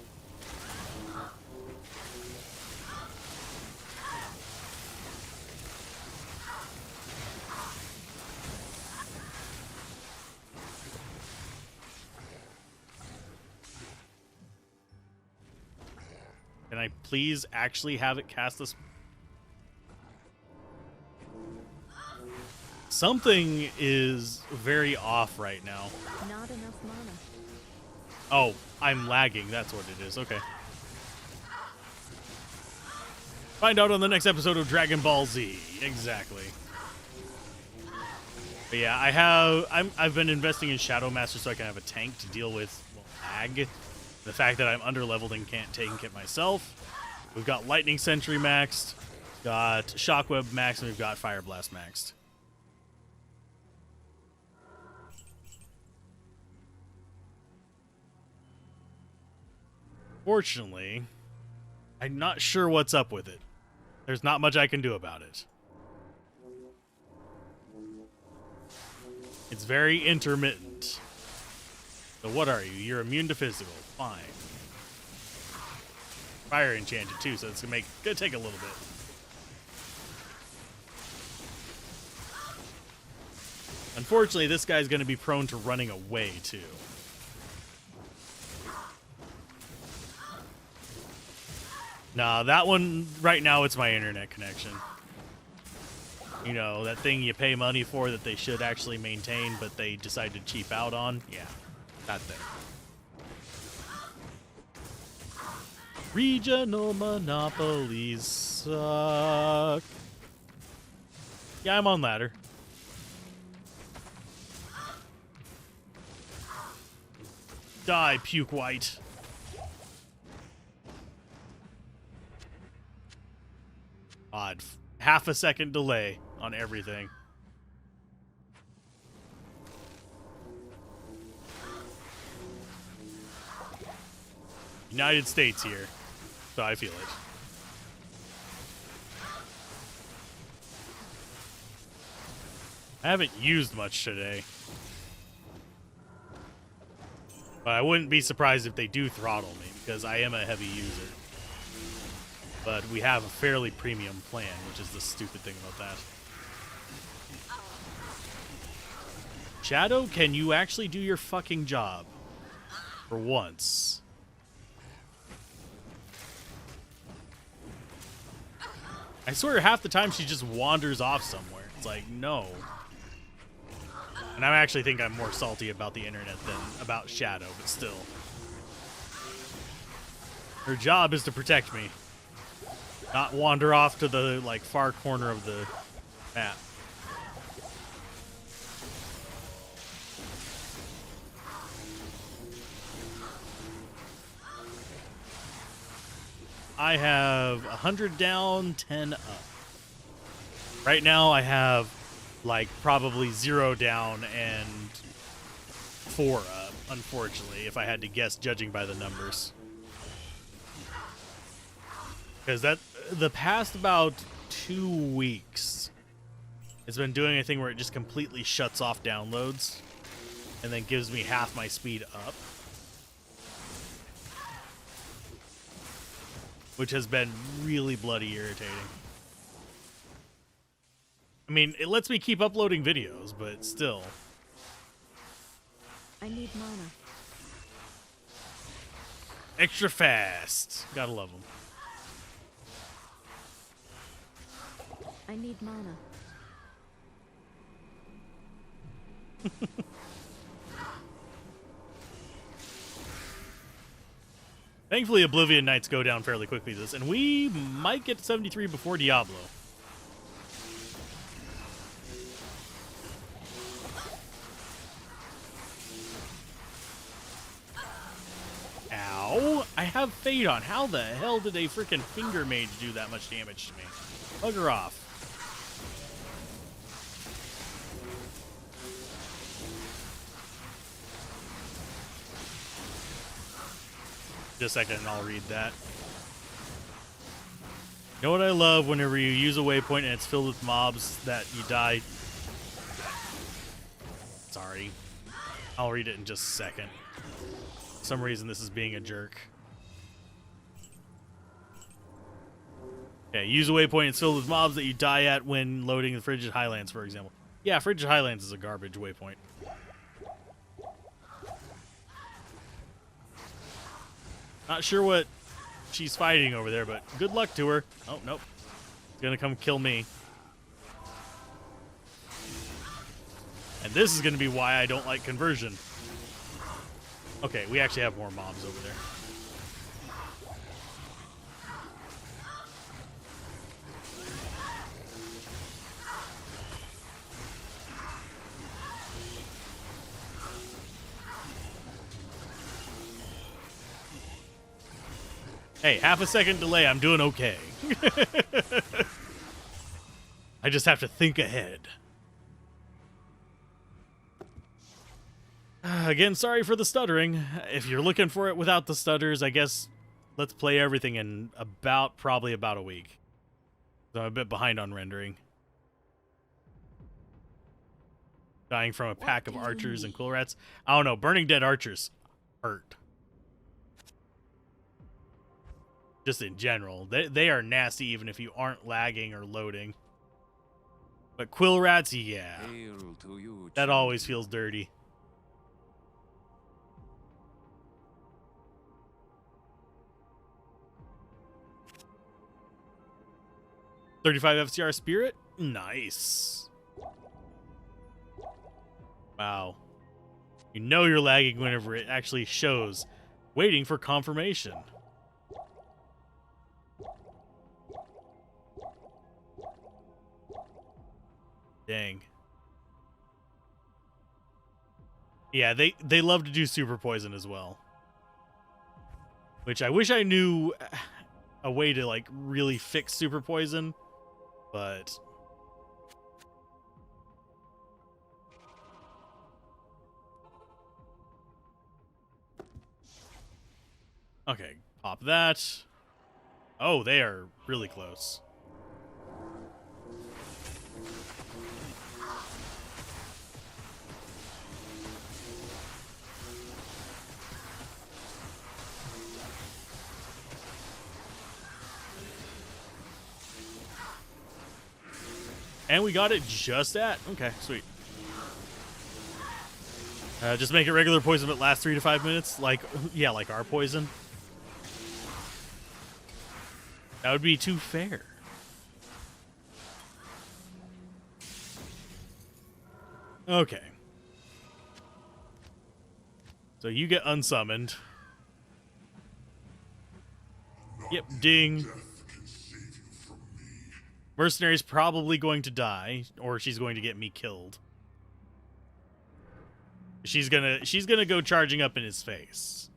Speaker 1: Can I please actually have it cast this? Something is very off right now.
Speaker 2: Not enough mana.
Speaker 1: Oh, I'm lagging. That's what it is. Okay. Find out on the next episode of Dragon Ball Z. Exactly. But yeah, I've been investing in Shadow Master so I can have a tank to deal with lag. The fact that I'm under-leveled and can't take it myself. We've got Lightning Sentry maxed, got Shockweb maxed, and we've got Fire Blast maxed. Fortunately, I'm not sure what's up with it. There's not much I can do about it. It's very intermittent. So what are you? You're immune to physical. Fine. Fire enchanted too, so it's gonna take a little bit. Unfortunately, this guy's gonna be prone to running away too. Nah, that one right now it's my internet connection. You know, that thing you pay money for that they should actually maintain, but they decide to cheap out on. Yeah, that thing. Regional monopolies suck. Yeah, I'm on ladder. Die, puke white. Odd. Half a second delay on everything. United States here, so I feel it. I haven't used much today. But I wouldn't be surprised if they do throttle me, because I am a heavy user. But we have a fairly premium plan, which is the stupid thing about that. Shadow, can you actually do your fucking job? For once. I swear half the time she just wanders off somewhere. It's like, no. And I actually think I'm more salty about the internet than about Shadow, but still. Her job is to protect me. Not wander off to the, like, far corner of the map. I have 100 down, 10 up. Right now I have like probably 0 down and 4 up, unfortunately, if I had to guess judging by the numbers. Because the past about 2 weeks, it's been doing a thing where it just completely shuts off downloads and then gives me half my speed up. Which has been really bloody irritating. I mean, it lets me keep uploading videos, but still.
Speaker 2: I need mana.
Speaker 1: Extra fast. Gotta love them.
Speaker 2: I need mana.
Speaker 1: Thankfully, Oblivion Nights go down fairly quickly this, and we might get to 73 before Diablo. Ow! I have Fade on. How the hell did a freaking Finger Mage do that much damage to me? Bugger off. Just a second and I'll read that. You know what I love? Whenever you use a waypoint and it's filled with mobs that you die. Sorry. I'll read it in just a second. For some reason this is being a jerk. Okay, use a waypoint and it's filled with mobs that you die at when loading the Frigid Highlands, for example. Yeah, Frigid Highlands is a garbage waypoint. Not sure what she's fighting over there, but good luck to her. Oh, nope. It's gonna come kill me. And this is gonna be why I don't like conversion. Okay, we actually have more mobs over there. Hey, half a second delay, I'm doing okay. I just have to think ahead. Again, sorry for the stuttering. If you're looking for it without the stutters, I guess let's play everything in probably about a week. So I'm a bit behind on rendering. Dying from a pack of archers and quill rats. I don't know, Burning Dead archers hurt. Just in general. They are nasty even if you aren't lagging or loading. But quill rats, yeah. That always feels dirty. .35 FCR Spirit? Nice. Wow. You know you're lagging whenever it actually shows. Waiting for confirmation. Dang. Yeah, they love to do super poison as well. Which I wish I knew a way to like really fix super poison, but okay, Pop that. Oh, they are really close. And we got it just at. Okay, sweet. Just make it regular poison, but last 3 to 5 minutes. Like, yeah, like our poison. That would be too fair. Okay. So you get unsummoned. Yep, ding. Mercenary's probably going to die, or she's going to get me killed. She's gonna go charging up in his face.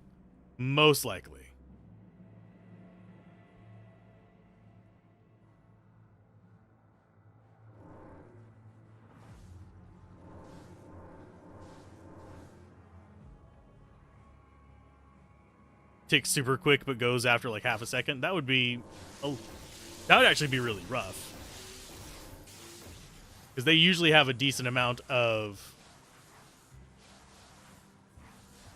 Speaker 1: Most likely. Ticks super quick, but goes after like half a second. That would be... Oh, that would actually be really rough. Because they usually have a decent amount of...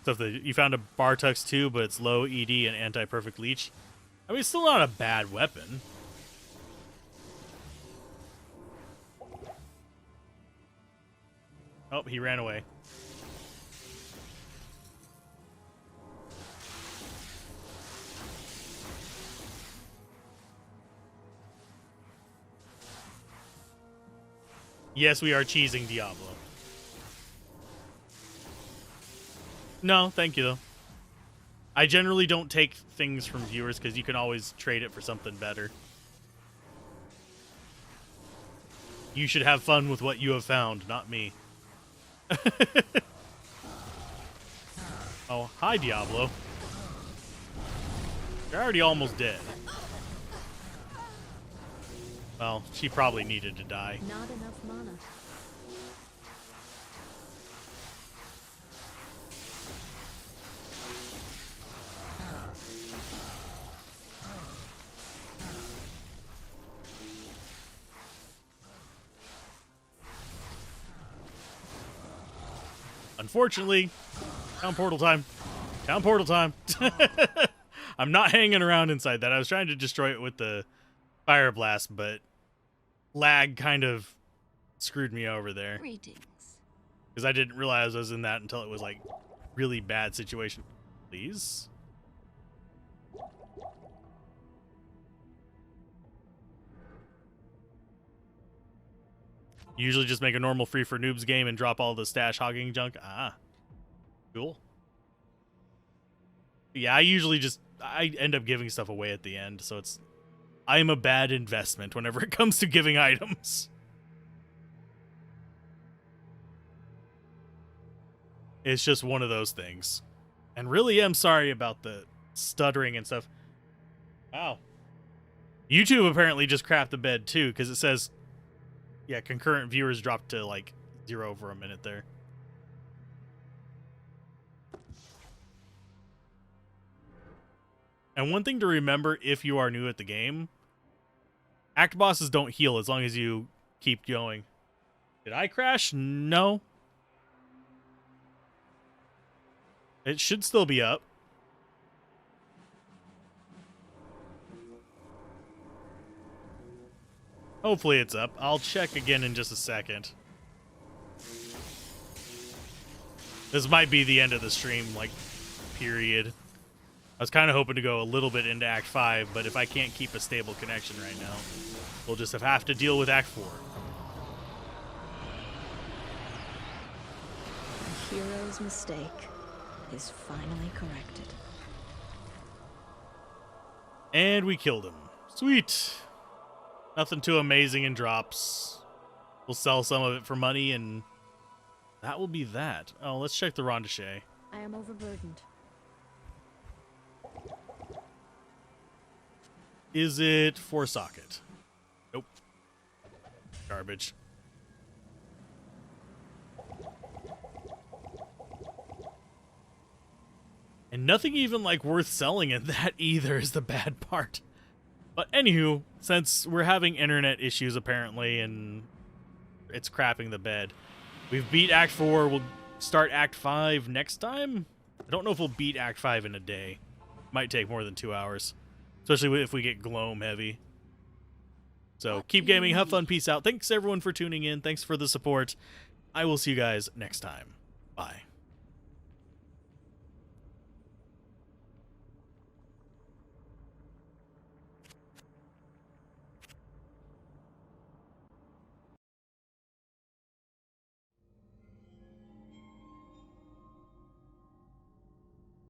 Speaker 1: stuff that you found a Bartux too, but it's low ED and anti-perfect leech. I mean, it's still not a bad weapon. Oh, he ran away. Yes, we are cheesing Diablo. No, thank you, though. I generally don't take things from viewers because you can always trade it for something better. You should have fun with what you have found, not me. Oh, hi, Diablo. You're already almost dead. Well, she probably needed to die.
Speaker 2: Not enough mana.
Speaker 1: Unfortunately, town portal time. Town portal time. I'm not hanging around inside that. I was trying to destroy it with the fire blast, but lag kind of screwed me over there.
Speaker 4: Greetings.
Speaker 1: Because I didn't realize I was in that until it was like really bad situation. Please? Usually just make a normal free for noobs game and drop all the stash hogging junk. Ah. Cool. Yeah, I end up giving stuff away at the end, so I'm a bad investment whenever it comes to giving items. It's just one of those things. And really am sorry about the stuttering and stuff. Wow. YouTube apparently just crapped the bed too, because it says, yeah, concurrent viewers dropped to like 0 for a minute there. And one thing to remember if you are new at the game, act bosses don't heal as long as you keep going. Did I crash? No. It should still be up. Hopefully it's up. I'll check again in just a second. This might be the end of the stream, like, period. I was kind of hoping to go a little bit into Act 5, but if I can't keep a stable connection right now, we'll just have to deal with Act 4.
Speaker 2: A hero's mistake is finally corrected.
Speaker 1: And we killed him. Sweet. Nothing too amazing in drops. We'll sell some of it for money, and that will be that. Oh, let's check the Rondochet.
Speaker 2: I am overburdened.
Speaker 1: Is it 4-socket? Nope. Garbage. And nothing even like worth selling in that either is the bad part. But anywho, since we're having internet issues apparently and it's crapping the bed, we've beat Act 4. We'll start Act 5 next time. I don't know if we'll beat Act 5 in a day. Might take more than 2 hours, especially if we get Gloam heavy. So keep gaming, have fun, peace out. Thanks everyone for tuning in. Thanks for the support. I will see you guys next time. Bye.